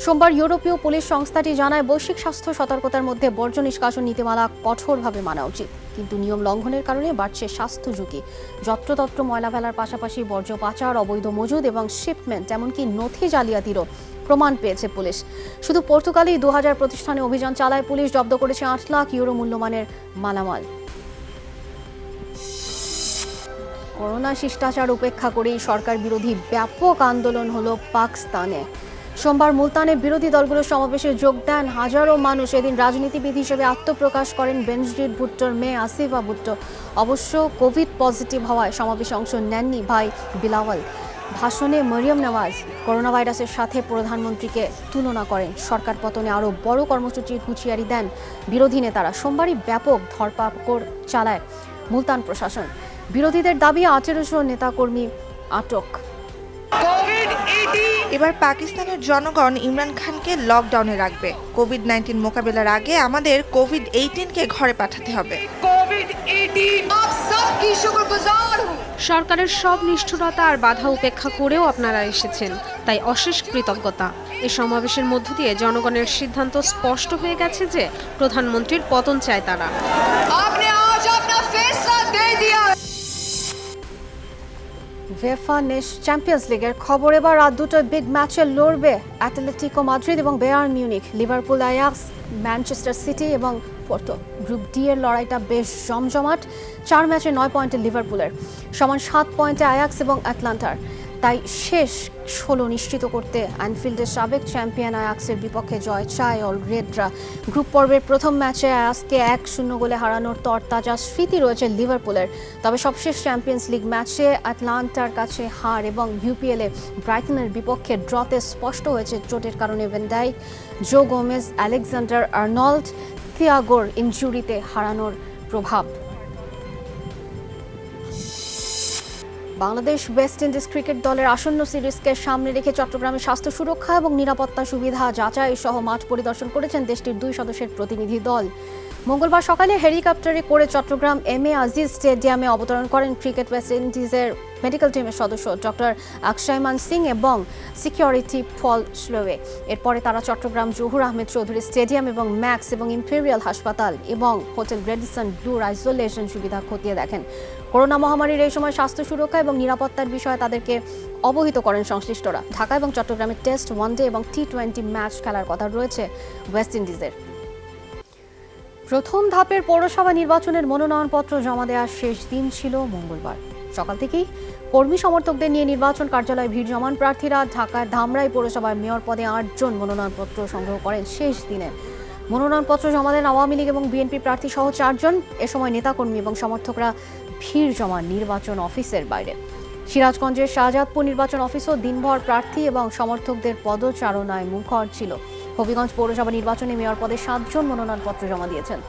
সোমবার ইউরোপীয় পুলিশ সংস্থাটি জানায়, বৈশ্বিক স্বাস্থ্য সতর্কতার মধ্যে বর্জ্য নিষ্কাশন নীতিমালা কঠোরভাবে মানা উচিত, কিন্তু নিয়ম লঙ্ঘনের কারণে বাড়ছে স্বাস্থ্য ঝুঁকি। যত্রতত্র ময়লা ফেলার পাশাপাশি বর্জ্য পাচার, অবৈধ মজুদ এবং শিপমেন্ট, এমনকি নথি জালিয়াতিরও প্রমাণ পেয়েছে পুলিশ। শুধু পর্তুগালেই 2000 প্রতিষ্ঠানে অভিযান চালায় পুলিশ, জব্দ করেছে 8 লাখ ইউরো মূল্যমানের মালামাল। করোনা শিষ্টাচার উপেক্ষা করেই সরকার বিরোধী ব্যাপক আন্দোলন হলো পাকিস্তানে। সোমবার মুলতানে বিরোধী দলগুলোর সমাবেশে যোগ দেন হাজারো মানুষ। এদিন রাজনীতিবিদ হিসেবে আত্মপ্রকাশ করেন বেনজির ভুট্টোর মেয়ে আসিফা ভুট্টো। অবশ্য কোভিড পজিটিভ হওয়ায় সমাবেশে অংশ নেননি ভাই বিলাওয়াল। ভাষণে মরিয়ম নওয়াজ করোনা ভাইরাসের সাথে প্রধানমন্ত্রীকে তুলনা করেন। সরকার পতনে আরও বড় কর্মসূচির হুঁশিয়ারি দেন বিরোধী নেতারা। সোমবারই ব্যাপক ধরপাকড় চালায় মুলতান প্রশাসন। বিরোধীদের দাবি 1800 নেতাকর্মী আটক। এবার পাকিস্তানের জনগণ ইমরান খানকে লকডাউনে রাখবে। কোভিড-19 মোকাবেলার আগে আমাদের কোভিড-18কে ঘরে পাঠাতে হবে। সরকারের সব নিষ্ঠুরতা আর বাধা উপেক্ষা করেও আপনারা এসেছেন, তাই অশেষ কৃতজ্ঞতা। এই সমাবেশের মধ্য দিয়ে জনগণের সিদ্ধান্ত স্পষ্ট হয়ে গেছে যে প্রধানমন্ত্রীর পতন চায় তারা। উয়েফা চ্যাম্পিয়ন্স লিগের খবর। এবার রাত 2টায় বিগ ম্যাচে লড়বে অ্যাটলেটিকো মাদ্রিদ এবং Bayern Munich. Liverpool, Ajax, Manchester city এবং পোর্টো। গ্রুপ ডি এর লড়াইটা বেশ জমজমাট। 4 ম্যাচে 9 পয়েন্টে লিভারপুলের, সমান 7 পয়েন্টে আয়াক্স এবং অ্যাটলান্টার। তাই শেষ 16 নিশ্চিত করতে অ্যানফিল্ডের সাবেক চ্যাম্পিয়ন আয়াক্সের বিপক্ষে জয় চায় অল রেডরা। গ্রুপ পর্বের প্রথম ম্যাচে আয়াক্সকে 1-0 গোলে হারানোর তরতাজা স্মৃতি রয়েছে লিভারপুলের। তবে সবশেষ চ্যাম্পিয়ন্স লিগ ম্যাচে অ্যাটলান্টার কাছে হার এবং ইউপিএলে ব্রাইটনের বিপক্ষে ড্রতে স্পষ্ট হয়েছে চোটের কারণে ভ্যান ডাইক, জো গোমেজ, আলেকজান্ডার আর্নল্ড, থিয়াগোর ইনজুরিতে হারানোর প্রভাব। বাংলাদেশ ওয়েস্ট ইন্ডিজ ক্রিকেট দলের আসন্ন সিরিজকে সামনে রেখে চট্টগ্রামে স্বাস্থ্য সুরক্ষা এবং নিরাপত্তা সুবিধা যাচাই সহ মাঠ পরিদর্শন করেছেন দেশটির 2 সদস্যের প্রতিনিধি দল। মঙ্গলবার সকালে হেলিকপ্টারে করে চট্টগ্রাম এম.এ. আজিজ স্টেডিয়ামে অবতরণ করেন ক্রিকেট ওয়েস্ট ইন্ডিজের মেডিকেল টিমের সদস্য ডক্টর আকশাইমান সিং এবং সিকিউরিটি পল স্লোয়ে। এরপরে তারা চট্টগ্রাম জহুর আহমেদ চৌধুরী স্টেডিয়াম এবং ম্যাক্স এবং ইম্পেরিয়াল হাসপাতাল এবং হোটেল গ্রেডিসন ব্লুর আইসোলেশন সুবিধা খতিয়ে দেখেন। করোনা মহামারীর এই সময় স্বাস্থ্য সুরক্ষা এবং নিরাপত্তার বিষয়ে তাদেরকে অবহিত করেন সংশ্লিষ্টরা। ঢাকা এবং চট্টগ্রামে টেস্ট, ওয়ানডে এবং T20 ম্যাচ খেলার কথা রয়েছে ওয়েস্ট ইন্ডিজের। প্রথম ধাপের পৌরসভা নির্বাচনের মনোনয়নপত্র জমা দেওয়ার শেষ দিন ছিল মঙ্গলবার। সকাল থেকেই কর্মী সমর্থকদের নিয়ে নির্বাচন কার্যালয়ে ভিড় জমান প্রার্থীরা। ঢাকার ধামরাই পৌরসভার মেয়র পদে 8 জন মনোনয়নপত্র সংগ্রহ করেন শেষ দিনে। মনোনয়নপত্র জমা দেন আওয়ামী লীগ এবং বিএনপি প্রার্থী সহ 4 জন। এ সময় নেতাকর্মী এবং সমর্থকরা ভিড় জমান নির্বাচন অফিসের বাইরে। সিরাজগঞ্জের শাহজাদপুর নির্বাচন অফিসও দিনভর প্রার্থী এবং সমর্থকদের পদচারণায় মুখর ছিল। হবিগঞ্জ পৌরসভা নির্বাচনে মেয়র পদে 7 জন মনোনয়নপত্র জমা দিয়েছেন।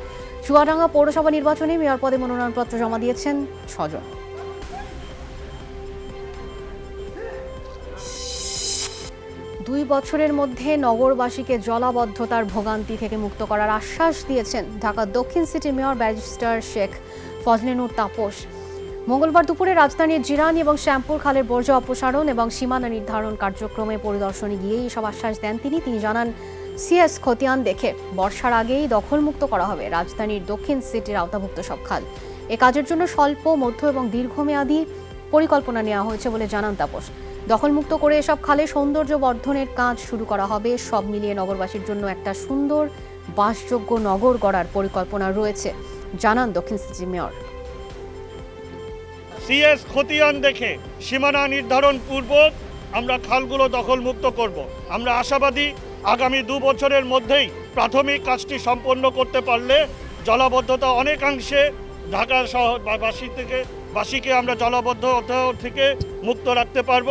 চুয়াডাঙ্গা পৌরসভা নির্বাচনে মেয়র পদে মনোনয়নপত্র জমা দিয়েছেন 6 জন। দুই বছরের মধ্যে নগরবাসীকে জলাবদ্ধতার ভোগান্তি থেকে মুক্ত করার আশ্বাস দিয়েছেন ঢাকা দক্ষিণ সিটির মেয়র ব্যারিস্টার শেখ ফজলেনুর তাপস। মঙ্গলবার দুপুরে রাজধানীর জিরানি এবং শ্যামপুর খালের বর্জ্য অপসারণ এবং সীমানা নির্ধারণ কার্যক্রমে পরিদর্শনে গিয়ে এসব আশ্বাস দেন তিনি জানান, সিএস খতিয়ান দেখে বর্ষার আগেই দখলমুক্ত করা হবে রাজধানীর দক্ষিণ সিটির আওতাভুক্ত সব খাল। এ কাজের জন্য স্বল্প, মধ্য এবং দীর্ঘমেয়াদী পরিকল্পনা নেওয়া হয়েছে বলে জানান তাপস। দখলমুক্ত করে এসব খালে সৌন্দর্য বর্ধনের কাজ শুরু করা হবে। সব মিলিয়ে নগরবাসীর জন্য একটা সুন্দর বাসযোগ্য নগর গড়ার পরিকল্পনা রয়েছে, জানান দক্ষিণ সিটি মেয়র। সিএস খতিয়ান দেখে সীমানা নির্ধারণ পূর্বক আমরা খালগুলো দখলমুক্ত করব। আমরা আশাবাদী আগামী 2 বছরের মধ্যেই প্রাথমিক কাজটি সম্পন্ন করতে পারলে জলাবদ্ধতা অনেকাংশে ঢাকা শহরবাসীকে আমরা জলাবদ্ধতা থেকে মুক্ত রাখতে পারব।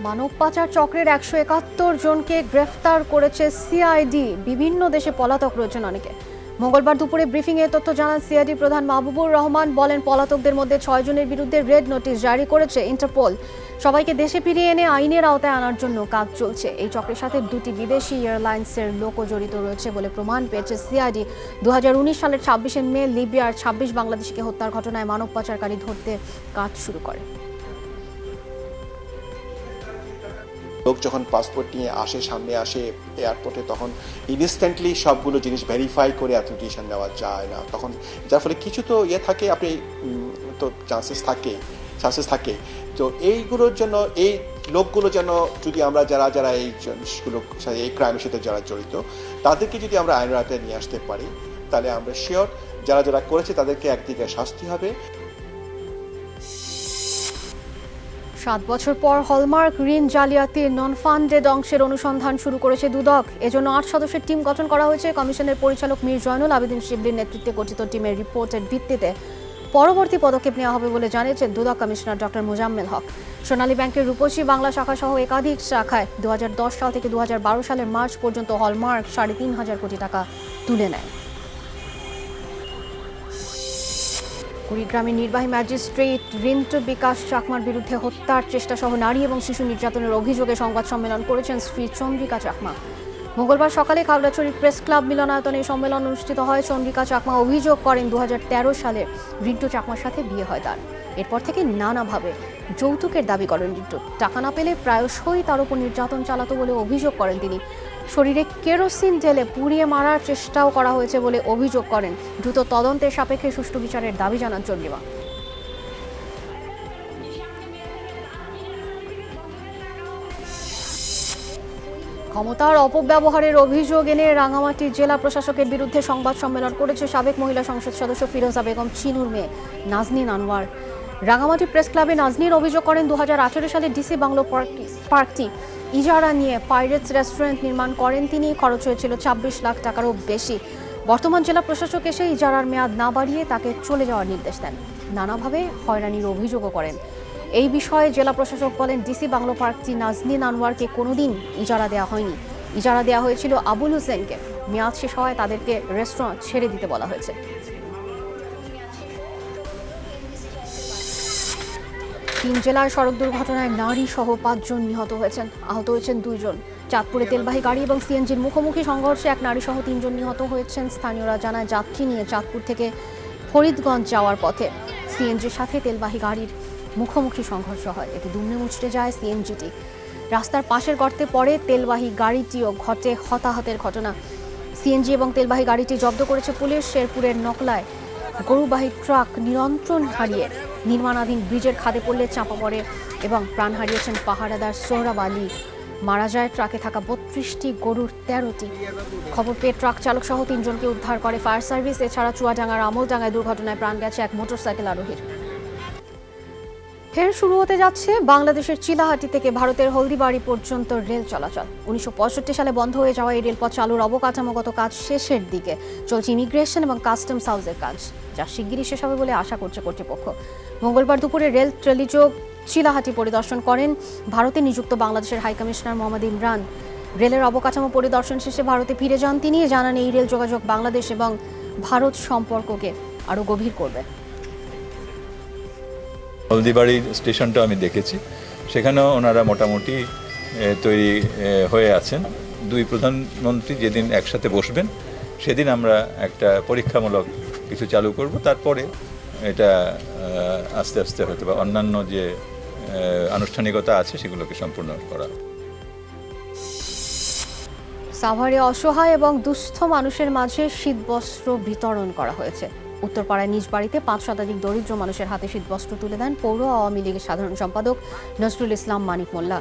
মানব পাচার চক্রের 171 জনকে গ্রেফতার করেছে সিআইডি। বিভিন্ন দেশে পলাতক রয়েছেন অনেকে। মঙ্গলবার দুপুরে ব্রিফিংয়ে তথ্য জানান সিআইডি প্রধান মাহবুবুর রহমান। বলেন, পলাতকদের মধ্যে 6 জনের বিরুদ্ধে রেড নোটিশ জারি করেছে ইন্টারপোল। সবাইকে দেশে ফিরিয়ে এনে আইনের আওতায় আনার জন্য কাজ চলছে। এই চক্রের সাথে 2টি বিদেশি এয়ারলাইন্সের লোকও জড়িত রয়েছে বলে প্রমাণ পেয়েছে সিআইডি। 2019 সালের 26 মে লিবিয়ার 26 বাংলাদেশিকে হত্যার ঘটনায় মানব পাচারকারী ধরতে কাজ শুরু করে। লোক যখন পাসপোর্ট নিয়ে সামনে আসে এয়ারপোর্টে, তখন ইনস্ট্যান্টলি সবগুলো জিনিস ভেরিফাই করে অ্যাথেন্টিকেশন নেওয়া যায় না, তখন যার ফলে কিছু তো থাকে, আপনি তো চান্সেস থাকে। তো এইগুলোর জন্য এই লোকগুলো যেন, যদি আমরা যারা এই জিনিসগুলো এই ক্রাইমের সাথে যারা জড়িত, তাদেরকে যদি আমরা আইনের আওতায় নিয়ে আসতে পারি, তাহলে আমরা শিওর যারা করেছে তাদেরকে একদিকে শাস্তি হবে। 7 বছর পর হলমার্ক ঋণ জালিয়াতির নন ফান্ডেড অংশের অনুসন্ধান শুরু করেছে দুদক। এজন্য 8 সদস্যের টিম গঠন করা হয়েছে। কমিশনের পরিচালক মীর জয়নুল আবেদিন শিবলির নেতৃত্বে গঠিত টিমের রিপোর্টের ভিত্তিতে পরবর্তী পদক্ষেপ নেওয়া হবে বলে জানিয়েছেন দুদক কমিশনার ডক্টর মোজাম্মেল হক। সোনালী ব্যাংকের রূপসী বাংলা শাখা সহ একাধিক শাখায় 2010 সাল থেকে 2012 সালের মার্চ পর্যন্ত হলমার্ক 3.5 কোটি টাকা তুলে নেয়। কুড়িগ্রামের নির্বাহী ম্যাজিস্ট্রেট রিন্টু বিকাশ চাকমার বিরুদ্ধে হত্যার চেষ্টা সহ নারী এবং শিশু নির্যাতনের অভিযোগে সংবাদ সম্মেলন করেছেন শ্রী চন্দ্রিকা চাকমা। মঙ্গলবার সকালে খাগড়াছড়ি প্রেস ক্লাব মিলনায়তনে সম্মেলন অনুষ্ঠিত হয়। চন্দ্রিকা চাকমা অভিযোগ করেন 2013 সালে রিন্টু চাকমার সাথে বিয়ে হয় তার। এরপর থেকে নানাভাবে যৌতুকের দাবি করেন রিন্টু। টাকা না পেলে প্রায়শই তার উপর নির্যাতন চালাতো বলে অভিযোগ করেন তিনি। শরীরে কেরোসিন ঢেলে পুড়িয়ে মারার চেষ্টাও করা হয়েছে বলে অভিযোগ করেন। দ্রুত তদন্তের সাপেক্ষে সুষ্ঠু বিচারের দাবি জানান চন্দ্রিমা। ক্ষমতার অপব্যবহারের অভিযোগ এনে রাঙামাটি জেলা প্রশাসকের বিরুদ্ধে সংবাদ সম্মেলন করেছে সাবেক মহিলা সংসদ সদস্য ফিরোজা বেগম চিনুর মেয়ে নাজনীন আনোয়ার। রাঙামাটি প্রেস ক্লাবে নাজনীন অভিযোগ করেন 2018 সালে ডিসি বাংলো পার্কটি ইজারা নিয়ে পাইরেটস রেস্টুরেন্ট নির্মাণ করেন তিনি। খরচ হয়েছিল 26 লাখ টাকারও বেশি। বর্তমান জেলা প্রশাসক এসে ইজারার মেয়াদ না বাড়িয়ে তাকে চলে যাওয়ার নির্দেশ দেন। নানাভাবে হয়রানির অভিযোগও করেন। এই বিষয়ে জেলা প্রশাসক বলেন, ডিসি বাংলো পার্কটি নাজনীন আনোয়ারকে কোনোদিন ইজারা দেওয়া হয়নি। ইজারা দেওয়া হয়েছিল আবুল হোসেনকে। মেয়াদ শেষ হওয়ায় তাদেরকে রেস্টুরেন্ট ছেড়ে দিতে বলা হয়েছে। তিন জেলায় সড়ক দুর্ঘটনায় নারী সহ 5 জন নিহত হয়েছেন। আহত হয়েছেন 2 জন। চাঁদপুরে তেলবাহী গাড়ি এবং সিএনজির মুখোমুখি সংঘর্ষে এক নারী সহ 3 জন নিহত হয়েছেন। স্থানীয়রা জানায়, যাত্রী নিয়ে চাঁদপুর থেকে ফরিদগঞ্জ যাওয়ার পথে সিএনজির সাথে তেলবাহী গাড়ির মুখোমুখি সংঘর্ষ হয়। এতে দুমড়ে মুচড়ে যায় সিএনজিটি। রাস্তার পাশের গর্তে পড়ে তেলবাহী গাড়িটিও, ঘটে হতাহতের ঘটনা। সিএনজি এবং তেলবাহী গাড়িটি জব্দ করেছে পুলিশ। শেরপুরের নকলায় গরুবাহী ট্রাক নিয়ন্ত্রণ হারিয়ে নির্মাণাধীন ব্রিজের খাদে পড়লে চাপা পড়ে এবং প্রাণ হারিয়েছেন পাহারাদার সোহরাব আলী। মারা যায় ট্রাকে থাকা 32টি গরুর 13টি। খবর পেয়ে ট্রাক চালক সহ 3 জনকে উদ্ধার করে ফায়ার সার্ভিস। এছাড়া চুয়াডাঙ্গার আমলডাঙ্গায় দুর্ঘটনায় প্রাণ গেছে এক মোটরসাইকেল আরোহীর। ফের শুরু হতে যাচ্ছে বাংলাদেশের চিলাহাটি থেকে ভারতের হলদিবাড়ি পর্যন্ত রেল চলাচল। 1965 সালে বন্ধ হয়ে যাওয়া এই রেলপথ চালুর অবকাঠামোগত কাজ শেষের দিকে। চলছে ইমিগ্রেশন এবং কাস্টমস হাউসের কাজ, যা শিগগিরই শেষ হবে বলে আশা করছে কর্তৃপক্ষ। মঙ্গলবার দুপুরে রেল ট্রেলিযোগ চিলাহাটি পরিদর্শন করেন ভারতে নিযুক্ত বাংলাদেশের হাইকমিশনার মোহাম্মদ ইমরান। রেলের অবকাঠামো পরিদর্শন শেষে ভারতে ফিরে যান তিনি। জানান, এই রেল যোগাযোগ বাংলাদেশ এবং ভারত সম্পর্ককে আরও গভীর করবে। হলদিবাড়ি স্টেশনটা আমি দেখেছি, সেখানেও ওনারা মোটামুটি তৈরি হয়ে আছেন। 2 প্রধানমন্ত্রী যেদিন একসাথে বসবেন সেদিন আমরা একটা পরীক্ষামূলক কিছু চালু করব, তারপরে এটা আস্তে আস্তে হয়তো বা অন্যান্য যে আনুষ্ঠানিকতা আছে সেগুলোকে সম্পূর্ণ করা। সাভারে অসহায় এবং দুস্থ মানুষের মাঝে শীতবস্ত্র বিতরণ করা হয়েছে। উত্তরপাড়ায় নিজ বাড়িতে 5 শতাধিক দরিদ্র মানুষের হাতে শীতবস্ত্র তুলে দেন পৌর আওয়ামী লীগের সাধারণ সম্পাদক নজরুল ইসলাম মানিক মোল্লা।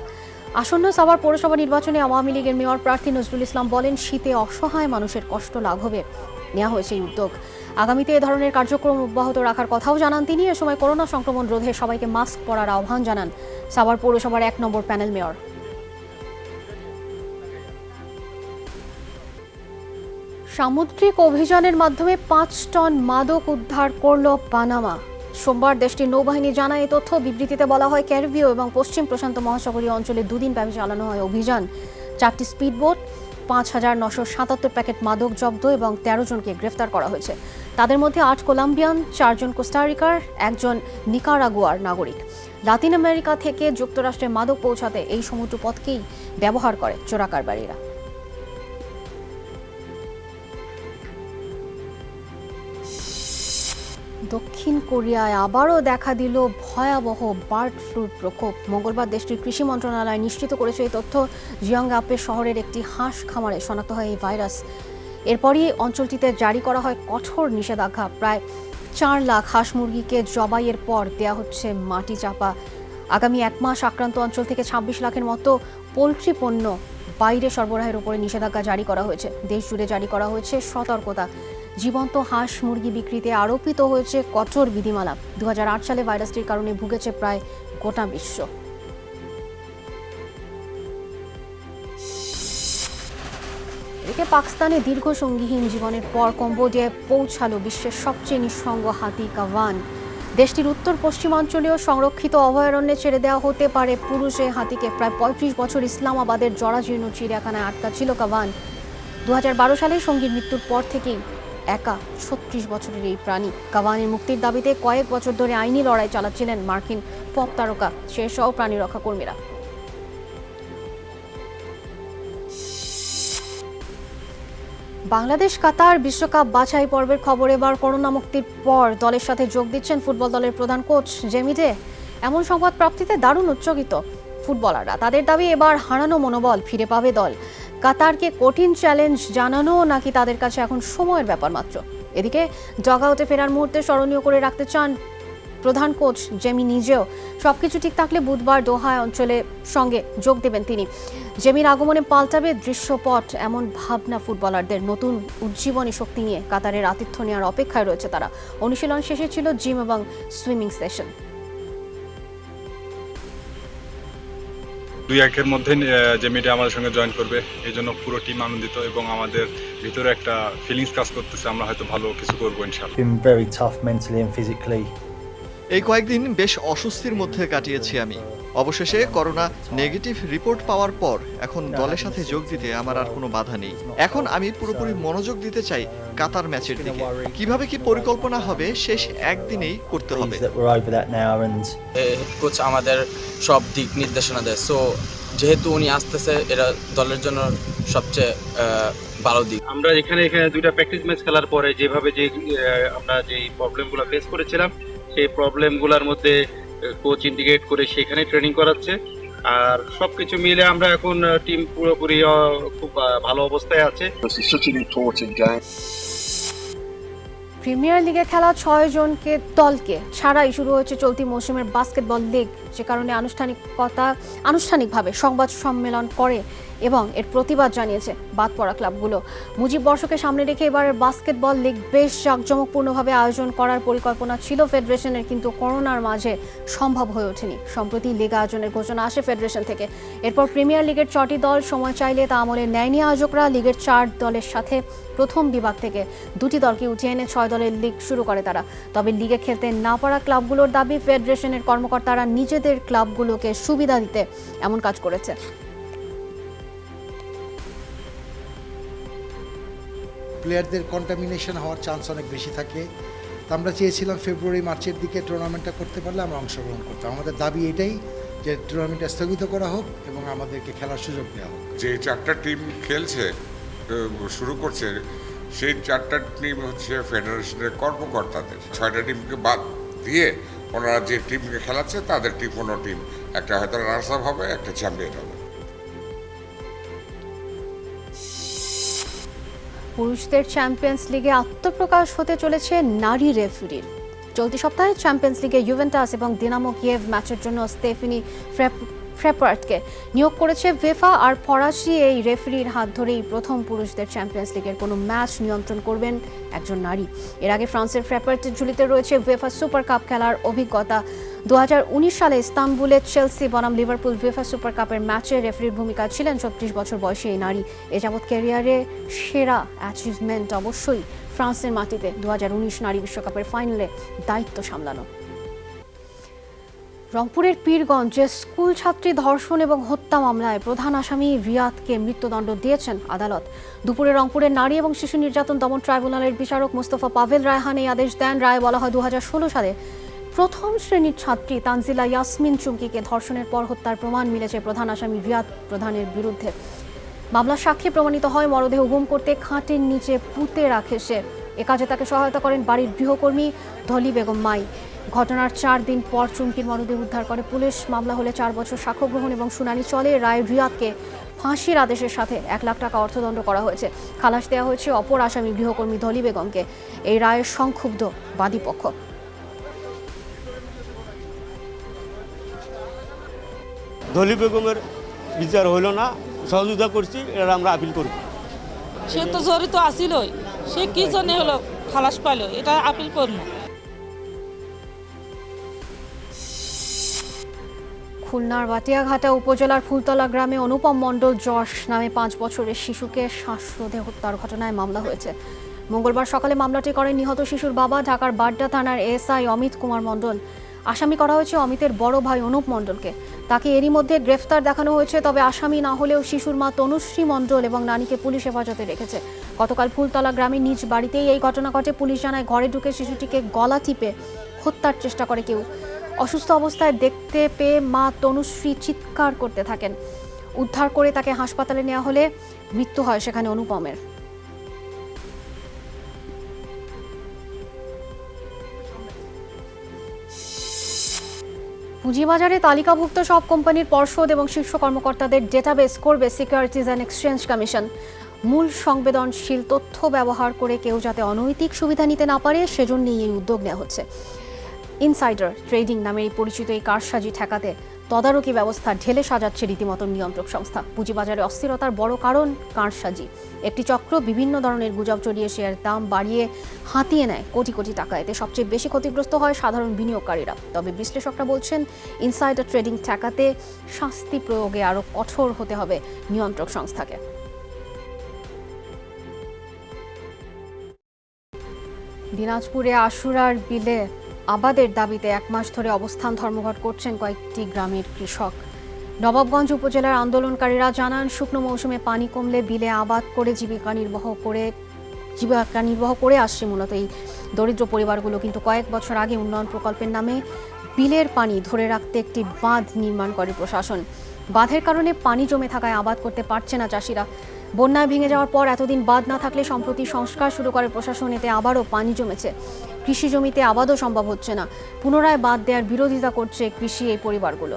আসন্ন সাভার পৌরসভা নির্বাচনে আওয়ামী লীগের মেয়র প্রার্থী নজরুল ইসলাম বলেন, শীতে অসহায় মানুষের কষ্ট লাঘবে নেওয়া হয়েছে এই উদ্যোগ। আগামীতে এ ধরনের কার্যক্রম অব্যাহত রাখার কথাও জানান তিনি। এ সময় করোনা সংক্রমণ রোধে সবাইকে মাস্ক পরার আহ্বান জানান সাভার পৌরসভার 1 নম্বর প্যানেল মেয়র। সামুদ্রিক অভিযানের মাধ্যমে 5 টন মাদক উদ্ধার করল পানামা। সোমবার দেশটির নৌবাহিনী জানায়। এই তথ্য বিবৃতিতে বলা হয়, ক্যারিবীয় এবং পশ্চিম প্রশান্ত মহাসাগরীয় অঞ্চলে 2 দিন ব্যাপী চালানো হয় অভিযান। 4টি স্পিডবোট, 5,977 প্যাকেট মাদক জব্দ এবং 13 জনকে গ্রেফতার করা হয়েছে। তাদের মধ্যে 8 কলম্বিয়ান, 4 জন কোস্টারিকার, 1 জন নিকারাগুয়ার নাগরিক। লাতিন আমেরিকা থেকে যুক্তরাষ্ট্রে মাদক পৌঁছাতে এই সমুদ্রপথকেই ব্যবহার করে চোরাকারবারীরা। দক্ষিণ কোরিয়ায় আবারও দেখা দিল ভয়াবহ বার্ড ফ্লুর প্রকোপ। মঙ্গলবার দেশটির কৃষি মন্ত্রণালয় নিশ্চিত করেছে এই তথ্য। জিয়ংআপে শহরের একটি হাঁস খামারে শনাক্ত হয় এই ভাইরাস। এরপরই অঞ্চলটিতে জারি করা হয় কঠোর নিষেধাজ্ঞা। প্রায় 4 লাখ হাঁস মুরগিকে জবাইয়ের পর দেয়া হচ্ছে মাটি চাপা। আগামী 1 মাস আক্রান্ত অঞ্চল থেকে 26 লাখের মতো পোলট্রি পণ্য বাইরে সরবরাহের উপরে নিষেধাজ্ঞা জারি করা হয়েছে। দেশ জুড়ে জারি করা হয়েছে সতর্কতা। জীবন্ত হাঁস মুরগি বিক্রিতে আরোপিত হয়েছে কঠোর বিধিমালা। 2008 সালে ভাইরাসটির কারণে ভুগেছে প্রায় গোটা বিশ্ব। এদিকে পাকিস্তানে দীর্ঘ সঙ্গীহীন জীবনের পর কম্বোডিয়ায় পৌঁছালো বিশ্বের সবচেয়ে নিঃসঙ্গ হাতি কাভান। দেশটির উত্তর পশ্চিমাঞ্চলীয় সংরক্ষিত অভয়ারণ্যে ছেড়ে দেওয়া হতে পারে পুরুষ এই হাতিকে। প্রায় 35 বছর ইসলামাবাদের জরাজীর্ণ চিড়িয়াখানায় আটকা ছিল কাভান। 2012 সালে সঙ্গীর মৃত্যুর পর থেকেই একা 36 বছরের এই প্রাণী কাভানের মুক্তির দাবিতে কয়েক বছর ধরে আইনি লড়াই চালাচ্ছিলেন মার্কিন পপ তারকা সে সহ প্রাণী রক্ষা কর্মীরা। বাংলাদেশ কাতার বিশ্বকাপ বাছাই পর্বের খবর। এবার করোনা মুক্তির পর দলের সাথে যোগ দিচ্ছেন ফুটবল দলের প্রধান কোচ জেমি ডে। এমন সংবাদ প্রাপ্তিতে দারুণ উচ্চকিত ফুটবলাররা। তাদের দাবি এবার হারানো মনোবল ফিরে পাবে দল। কাতারকে কঠিন চ্যালেঞ্জ জানানো নাকি তাদের কাছে এখন সময়ের ব্যাপার মাত্র। এদিকে ডগআউটে ফেরার মুহূর্তে স্মরণীয় করে রাখতে চান প্রধান কোচ জেমি নিজেও। সবকিছু ঠিক থাকলে বুধবার দোহায় অঞ্চলের সঙ্গে যোগ দেবেন তিনি। জেমির আগমনে পাল্টাবে দৃশ্যপট, এমন ভাবনা ফুটবলারদের। নতুন উজ্জীবনী শক্তি নিয়ে কাতারের আতিথ্য নেওয়ার অপেক্ষায় রয়েছে তারা। অনুশীলন শেষে ছিল জিম এবং সুইমিং সেশন। 2-1 মধ্যে জেমিটা আমাদের সঙ্গে জয়েন করবে, এই জন্য পুরো টিম আনন্দিত এবং আমাদের ভিতরে একটা ফিলিংস কাজ করতেছে, আমরা হয়তো ভালো কিছু করবো ইনশাআল্লাহ। এই কয়েকদিন বেশ অস্বস্তির মধ্যে কাটিয়েছি আমি। অবশেষে করোনা নেগেটিভ রিপোর্ট পাওয়ার পর এখন দলের সাথে যোগ দিতে আমার আর কোনো বাধা নেই। এখন আমি পুরোপুরি মনোযোগ দিতে চাই কাতার ম্যাচের দিকে। কিভাবে কি পরিকল্পনা হবে শেষ একদিনেই করতে হবে। কোচ আমাদের সব দিক নির্দেশনা দেয়, সো যেহেতু উনি আসতেছে এটা দলের জন্য সবচেয়ে ভালো দিক। আমরা এখানে 2টা প্র্যাকটিস ম্যাচ খেলার পরে যেভাবে আমরা যে প্রবলেমগুলো ফেস করেছিলাম সেই প্রবলেমগুলোর মধ্যে কোচ ইন্ডিকেট করে সেখানে ট্রেনিং করাচ্ছে। আর সবকিছু মিলে আমরা এখন টিম পুরোপুরি খুব ভালো অবস্থায় আছে। প্রিমিয়ার লিগে খেলা 6 জনকে দলকে ছাড়াই শুরু হয়েছে চলতি মৌসুমের বাস্কেটবল লিগ, যে কারণে আনুষ্ঠানিকভাবে সংবাদ সম্মেলন করে এবং এর প্রতিবাদ জানিয়েছে বাদ পড়া ক্লাবগুলো। মুজিব বর্ষকে সামনে রেখে এবারের বাস্কেটবল লিগ বেশ জাঁকজমকপূর্ণভাবে আয়োজন করার পরিকল্পনা ছিল ফেডারেশনের, কিন্তু করোনার মাঝে সম্ভব হয়ে ওঠেনি। সম্প্রতি লিগ আয়োজনের ঘোষণা আসে ফেডারেশন থেকে। এরপর প্রিমিয়ার লিগের 6টি দল সময় চাইলে তা আমলে নেয়নি আয়োজকরা। লিগের 4 দলের সাথে প্রথম বিভাগ থেকে 2টি দলকে উঠিয়ে এনে 6 দলের লিগ শুরু করে তারা। তবে লিগে খেলতে না পারা ক্লাবগুলোর দাবি ফেডারেশনের কর্মকর্তারা নিজেদের ক্লাবগুলোকে সুবিধা দিতে এমন কাজ করেছে। প্লেয়ারদের কন্টামিনেশন হওয়ার চান্স অনেক বেশি থাকে। তো আমরা চেয়েছিলাম ফেব্রুয়ারি মার্চের দিকে টুর্নামেন্টটা করতে পারলে আমরা অংশগ্রহণ করতাম। আমাদের দাবি এটাই যে টুর্নামেন্টটা স্থগিত করা হোক এবং আমাদেরকে খেলার সুযোগ দেওয়া হোক। যে 4টা টিম খেলছে শুরু করছে সেই 4টা টিম হচ্ছে ফেডারেশনের কর্মকর্তাদের। 6টা টিমকে বাদ দিয়ে ওনারা যে টিমকে খেলাচ্ছে তাদের কোনো টিম একটা হয়তো রানার্স আপ হবে, একটা চ্যাম্পিয়ন হবে। পুরুষদের চ্যাম্পিয়ন্স লিগে আত্মপ্রকাশ হতে চলেছে নারী রেফারির। চলতি সপ্তাহে চ্যাম্পিয়ন্স লিগে ইউভেন্টাস এবং দিনামো কিয়েভ ম্যাচের জন্য স্টেফানি ফ্রেপার্টকে নিয়োগ করেছে উয়েফা। আর ফরাসি এই রেফারির হাত ধরেই প্রথম পুরুষদের চ্যাম্পিয়ন্স লিগের কোনো ম্যাচ নিয়ন্ত্রণ করবেন একজন নারী। এর আগে ফ্রান্সের ফ্রেপার্টের ঝুলিতে রয়েছে উয়েফা সুপার কাপ খেলার অভিজ্ঞতা। 2019 সালে ইস্তাম্বুলে চেলসি বনাম লিভারপুল উয়েফা সুপার কাপের ম্যাচে রেফারির ভূমিকায় ছিলেন 36 বছর বয়সী এই নারী। এ যাবৎ ক্যারিয়ারে সেরা অ্যাচিভমেন্ট অবশ্যই ফ্রান্সের মাটিতে 2019 নারী বিশ্বকাপের ফাইনালে দায়িত্ব সামলানো। রংপুরের পীরগঞ্জে স্কুল ছাত্রী ধর্ষণ এবং হত্যা মামলায় প্রধান আসামি রিয়াদকে মৃত্যুদণ্ড দিয়েছেন আদালত। দুপুরে রংপুরের নারী এবং শিশু নির্যাতন দমন ট্রাইব্যুনালের বিচারক মুস্তফা পাভেল রায়হান এই আদেশ দেন। রায়ে বলা হয় 2016 সালে প্রথম শ্রেণীর ছাত্রী তানজিলা ইয়াসমিন চুমকিকে ধর্ষণের পর হত্যার প্রমাণ মিলেছে প্রধান আসামি রিয়াদ প্রধানের বিরুদ্ধে। মামলার সাক্ষ্যে প্রমাণিত হয় মরদেহ গুম করতে খাটের নিচে পুঁতে রাখে সে। এ কাজে তাকে সহায়তা করেন বাড়ির গৃহকর্মী ধলি বেগম মাই। ঘটনার 4 দিন পর চুমকির মরদেহ উদ্ধার করে পুলিশ। মামলা হলে 4 বছর সাক্ষ্য গ্রহণ এবং শুনানি চলে। রায় রিয়াদকে ফাঁসির আদেশের সাথে 1 লাখ টাকা অর্থদণ্ড করা হয়েছে। খালাস দেওয়া হয়েছে অপর আসামি গৃহকর্মী ধলি বেগমকে। এই রায়ে সংক্ষুব্ধ বাদীপক্ষ। ধলি বেগমের বিচার হইল না, সহযোগিতা করছি, এটা আমরা আপিল করব। সে তো জড়িত আসিলই, সে কি জন্য হলো খালাস পাইল, এটা আপিল করব। খুলনার বাটিয়াঘাটা উপজেলার ফুলতলা গ্রামে অনুপম মণ্ডল যশ নামে 5 বছরের শিশুকে শ্বাসরোধে হত্যার ঘটনায় মামলা হয়েছে। মঙ্গলবার সকালে মামলাটি করেন নিহত শিশুর বাবা ঢাকার বাড্ডা থানার এসআই অমিত কুমার মণ্ডল। আসামি করা হয়েছে অমিতের বড় ভাই অনুপ মণ্ডলকে। তাকে এরই মধ্যে গ্রেফতার দেখানো হয়েছে, তবে আসামি না হলেও শিশুর মা তনুশ্রী মণ্ডল এবং নানিকে পুলিশ হেফাজতে রেখেছে। গতকাল ফুলতলা গ্রামে নিজ বাড়িতেই এই ঘটনা ঘটে। পুলিশ জানায় ঘরে ঢুকে শিশুটিকে গলা টিপে হত্যার চেষ্টা করে কেউ। অসুস্থ অবস্থায় দেখতে পেয়ে মা তনুশ্রী চিৎকার করতে থাকেন। উদ্ধার করে তাকে হাসপাতালে নেওয়া হলে মৃত্যু হয় সেখানে অনুপমের। পুঁজিবাজারে তালিকাভুক্ত সব কোম্পানির পর্ষদ এবং শীর্ষ কর্মকর্তাদের ডেটাবেস করবে সিকিউরিটিজ অ্যান্ড এক্সচেঞ্জ কমিশন। মূল সংবেদনশীল তথ্য ব্যবহার করে কেউ যাতে অনৈতিক সুবিধা নিতে না পারে, সেজন্যই এই উদ্যোগ নেওয়া হচ্ছে। ইনসাইডার ট্রেডিং নামে পরিচিত এই কারসাজি ঠেকাতে তদারকি ব্যবস্থা ঢেলে সাজাচ্ছে রীতিমতো নিয়ন্ত্রক সংস্থা। পুঁজিবাজারে অস্থিরতার বড় কারণ কারসাজি। একটি চক্র বিভিন্ন ধরনের গুজব চড়িয়ে শেয়ার দাম বাড়িয়ে হাতিয়ে নেয় কোটি কোটি টাকা। এতে সবচেয়ে বেশি ক্ষতিগ্রস্ত হয় সাধারণ বিনিয়োগকারীরা। তবে বিশ্লেষকরা বলছেন ইনসাইডার ট্রেডিং ঠেকাতে শাস্তি প্রয়োগে আরও কঠোর হতে হবে নিয়ন্ত্রক সংস্থাকে। দিনাজপুরে আশুরার বিলে আবাদের দাবিতে 1 মাস ধরে অবস্থান ধর্মঘট করছেন কয়েকটি গ্রামের কৃষক। নবাবগঞ্জ উপজেলার আন্দোলনকারীরা জানান, শুকনো মৌসুমে পানি কমলে বিলে আবাদ করে জীবিকা নির্বাহ করে আসছে মূলত এই দরিদ্র পরিবারগুলো। কিন্তু কয়েক বছর আগে উন্নয়ন প্রকল্পের নামে বিলের পানি ধরে রাখতে একটি বাঁধ নির্মাণ করে প্রশাসন। বাঁধের কারণে পানি জমে থাকায় আবাদ করতে পারছে না চাষিরা। বন্যায় ভেঙে যাওয়ার পর এতদিন বাঁধ না থাকলে সম্প্রতি সংস্কার শুরু করে প্রশাসন। এতে আবারও পানি জমেছে। কৃষি জমিতে আবাদও সম্ভব হচ্ছে না। পুনরায় বাঁধ দেওয়ার বিরোধিতা করছে কৃষি এই পরিবারগুলো।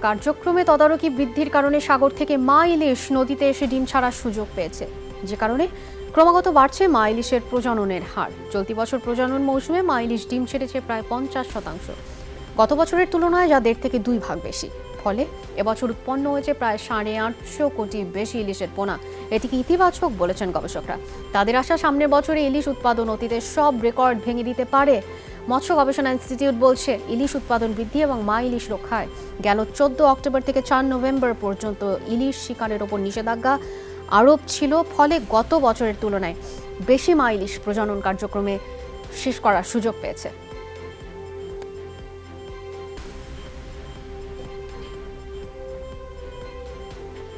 কার্যক্রমে তদারকি বৃদ্ধির কারণে সাগর থেকে মা ইলিশ নদীতে এসে ডিম ছাড়ার সুযোগ পেয়েছে, যে কারণে ক্রমাগত বাড়ছে মা ইলিশের প্রজননের হার। চলতি বছর প্রজনন মৌসুমে মা ইলিশ ডিম ছেড়েছে প্রায় 50%। গত বছরের তুলনায় যা 1.5 থেকে 2 ভাগ বেশি। ফলে এবছর উৎপন্ন হয়েছে প্রায় 850 কোটি বেশি ইলিশের পোনা। এটিকে ইতিবাচক বলেছেন গবেষকরা। তাদের আশা, সামনের বছরে ইলিশ উৎপাদন অতীতের সব রেকর্ড ভেঙে দিতে পারে। মৎস্য গবেষণা ইনস্টিটিউট বলছে, ইলিশ উৎপাদন বৃদ্ধি এবং মা ইলিশ রক্ষায় গেল 14 অক্টোবর থেকে 4 নভেম্বর পর্যন্ত ইলিশ শিকারের ওপর নিষেধাজ্ঞা আরোপ ছিল। ফলে গত বছরের তুলনায় বেশি মা ইলিশ প্রজনন কার্যক্রমে শেষ করার সুযোগ পেয়েছে।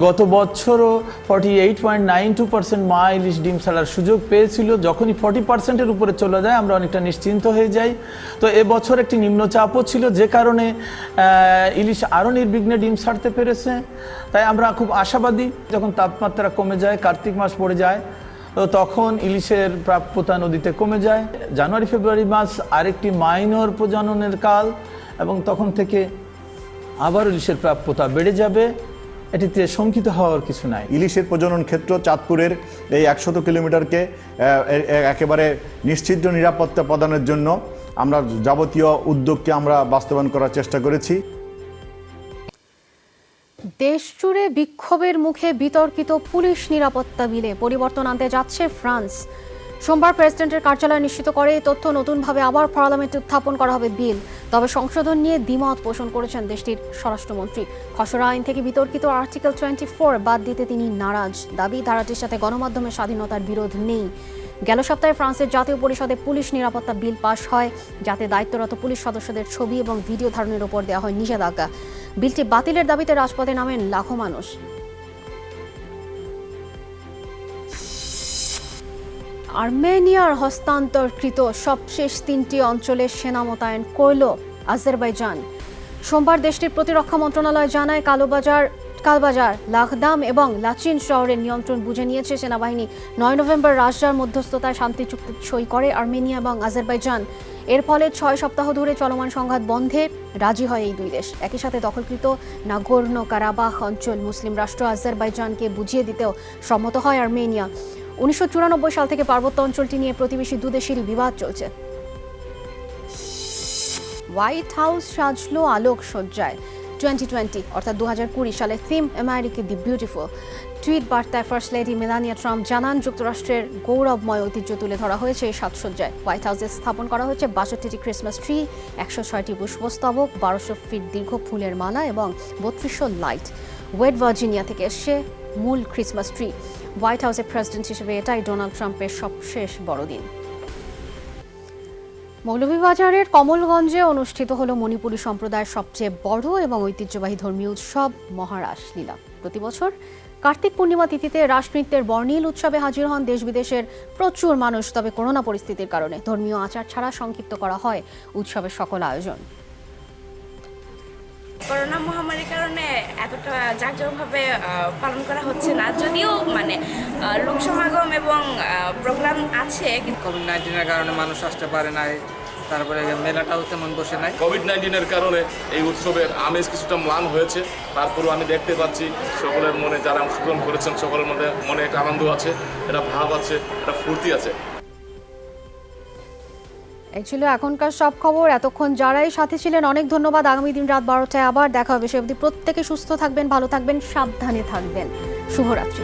গত বছরও 48.92% মা ইলিশ ডিম ছাড়ার সুযোগ পেয়েছিল। যখনই 40%-এর উপরে চলে যায় আমরা অনেকটা নিশ্চিন্ত হয়ে যাই। তো এবছর একটি নিম্নচাপও ছিল, যে কারণে ইলিশ আরও নির্বিঘ্নে ডিম ছাড়তে পেরেছে। তাই আমরা খুব আশাবাদী। যখন তাপমাত্রা কমে যায়, কার্তিক মাস পড়ে যায়, তো তখন ইলিশের প্রাপ্যতা নদীতে কমে যায়। জানুয়ারি ফেব্রুয়ারি মাস আরেকটি মাইনর প্রজননের কাল, এবং তখন থেকে আবার ইলিশের প্রাপ্যতা বেড়ে যাবে। এটিতে শঙ্কিত হওয়ার কিছু নাই। ইলিশের প্রজনন ক্ষেত্র চাঁদপুরের এই 100 কিলোমিটারকে একেবারে নিশ্চিত নিরাপত্তা প্রদানের জন্য আমরা যাবতীয় উদ্যোগকে আমরা বাস্তবায়ন করার চেষ্টা করেছি। দেশ জুড়ে বিক্ষোভের মুখে বিতর্কিত পুলিশ নিরাপত্তা বিলে পরিবর্তন আনতে যাচ্ছে ফ্রান্স। সোমবার প্রেসিডেন্টের কার্যালয় নিশ্চিত করে এই তথ্য। নতুনভাবে আবার পার্লামেন্টে উত্থাপন করা হবে বিল। তবে সংশোধন নিয়ে দ্বিমত পোষণ করেছেন দেশটির স্বরাষ্ট্রমন্ত্রী। খসড়া আইন থেকে বিতর্কিত আর্টিকেল 24 বাদ দিতে তিনি নারাজ। দাবি, ধারাটির সাথে গণমাধ্যমের স্বাধীনতার বিরোধ নেই। গেল সপ্তাহে ফ্রান্সের জাতীয় পরিষদে পুলিশ নিরাপত্তা বিল পাশ হয়, যাতে দায়িত্বরত পুলিশ সদস্যদের ছবি এবং ভিডিও ধারণের উপর দেওয়া হয় নিষেধাজ্ঞা। বিলটি বাতিলের দাবিতে রাজপথে নামেন লাখো মানুষ। আর্মেনিয়ার হস্তান্তরকৃত সবশেষ 3টি অঞ্চলে সেনা মোতায়েন করল আজারবাইজান। সোমবার দেশটির প্রতিরক্ষা মন্ত্রণালয় জানায়, কালবাজার, লাখদাম এবং লাচিন শহরের নিয়ন্ত্রণ বুঝে নিয়েছে সেনাবাহিনী। 9 নভেম্বর রাশিয়ার মধ্যস্থতায় শান্তি চুক্তি সই করে আর্মেনিয়া এবং আজারবাইজান। এর ফলে 6 সপ্তাহ ধরে চলমান সংঘাত বন্ধে রাজি হয় এই দুই দেশ। একই সাথে দখলকৃত নাগোর্নো কারাবাখ অঞ্চল মুসলিম রাষ্ট্র আজারবাইজানকে বুঝিয়ে দিতেও সম্মত হয় আর্মেনিয়া। 1994 সাল থেকে পার্বত্য অঞ্চলটি নিয়ে প্রতিবেশী দুদেশেরই বিবাদ চলছে। White house সাজলো আলোকসজ্জায়। 2020 অর্থাৎ 2020 সালে theme America the beautiful. Tweet বার্তায় ফার্স্ট লেডি মেলানিয়া ট্রাম্প জানান, যুক্তরাষ্ট্রের গৌরবময় ঐতিহ্য তুলে ধরা হয়েছে এই সাজসজ্জায়। হোয়াইট হাউসে স্থাপন করা হয়েছে 62টি ক্রিসমাস ট্রি, 106টি পুষ্পস্তবক, 1200 ফিট দীর্ঘ ফুলের মালা এবং 3200 লাইট। ওয়েস্ট ভার্জিনিয়া থেকে এসছে মূল ক্রিসমাস ট্রি। হোয়াইট হাউসের প্রেসিডেন্ট হিসেবে এটাই ডোনাল্ড ট্রাম্পের সবশেষ বড়দিন। মৌলভীবাজারের কমলগঞ্জে অনুষ্ঠিত হলো মণিপুরী সম্প্রদায়ের সবচেয়ে বড় এবং ঐতিহ্যবাহী ধর্মীয় উৎসব মহারাস লীলা। প্রতি বছর কার্তিক পূর্ণিমা তিথিতে রাসনৃত্যের বর্ণিল উৎসবে হাজির হন দেশ বিদেশের প্রচুর মানুষ। তবে করোনা পরিস্থিতির কারণে ধর্মীয় আচার ছাড়া সংক্ষিপ্ত করা হয় উৎসবের সকল আয়োজন। করোনা মহামারীর কারণে এতটা জাঁকজমকভাবে পালন করা হচ্ছে না, যদিও লোক সমাগম এবং প্রোগ্রাম আছে। কোভিড-19-এর কারণে মানুষ আসতে পারে নাই, তারপরে মেলাটাও তেমন বসে নাই। কোভিড-19-এর কারণে এই উৎসবের আমেজ কিছুটা ম্লান হয়েছে। তারপরেও আমি দেখতে পাচ্ছি সকলের মনে, যারা অংশগ্রহণ করেছেন সকলের মনে একটা আনন্দ আছে, একটা ভাব আছে, একটা ফুর্তি আছে। এই ছিল এখনকার সব খবর। এতক্ষণ যারাই সাথে ছিলেন অনেক ধন্যবাদ। আগামী দিন রাত 12টায় আবার দেখা হবে। সে অবধি প্রত্যেকে সুস্থ থাকবেন, ভালো থাকবেন, সাবধানে থাকবেন। শুভরাত্রি।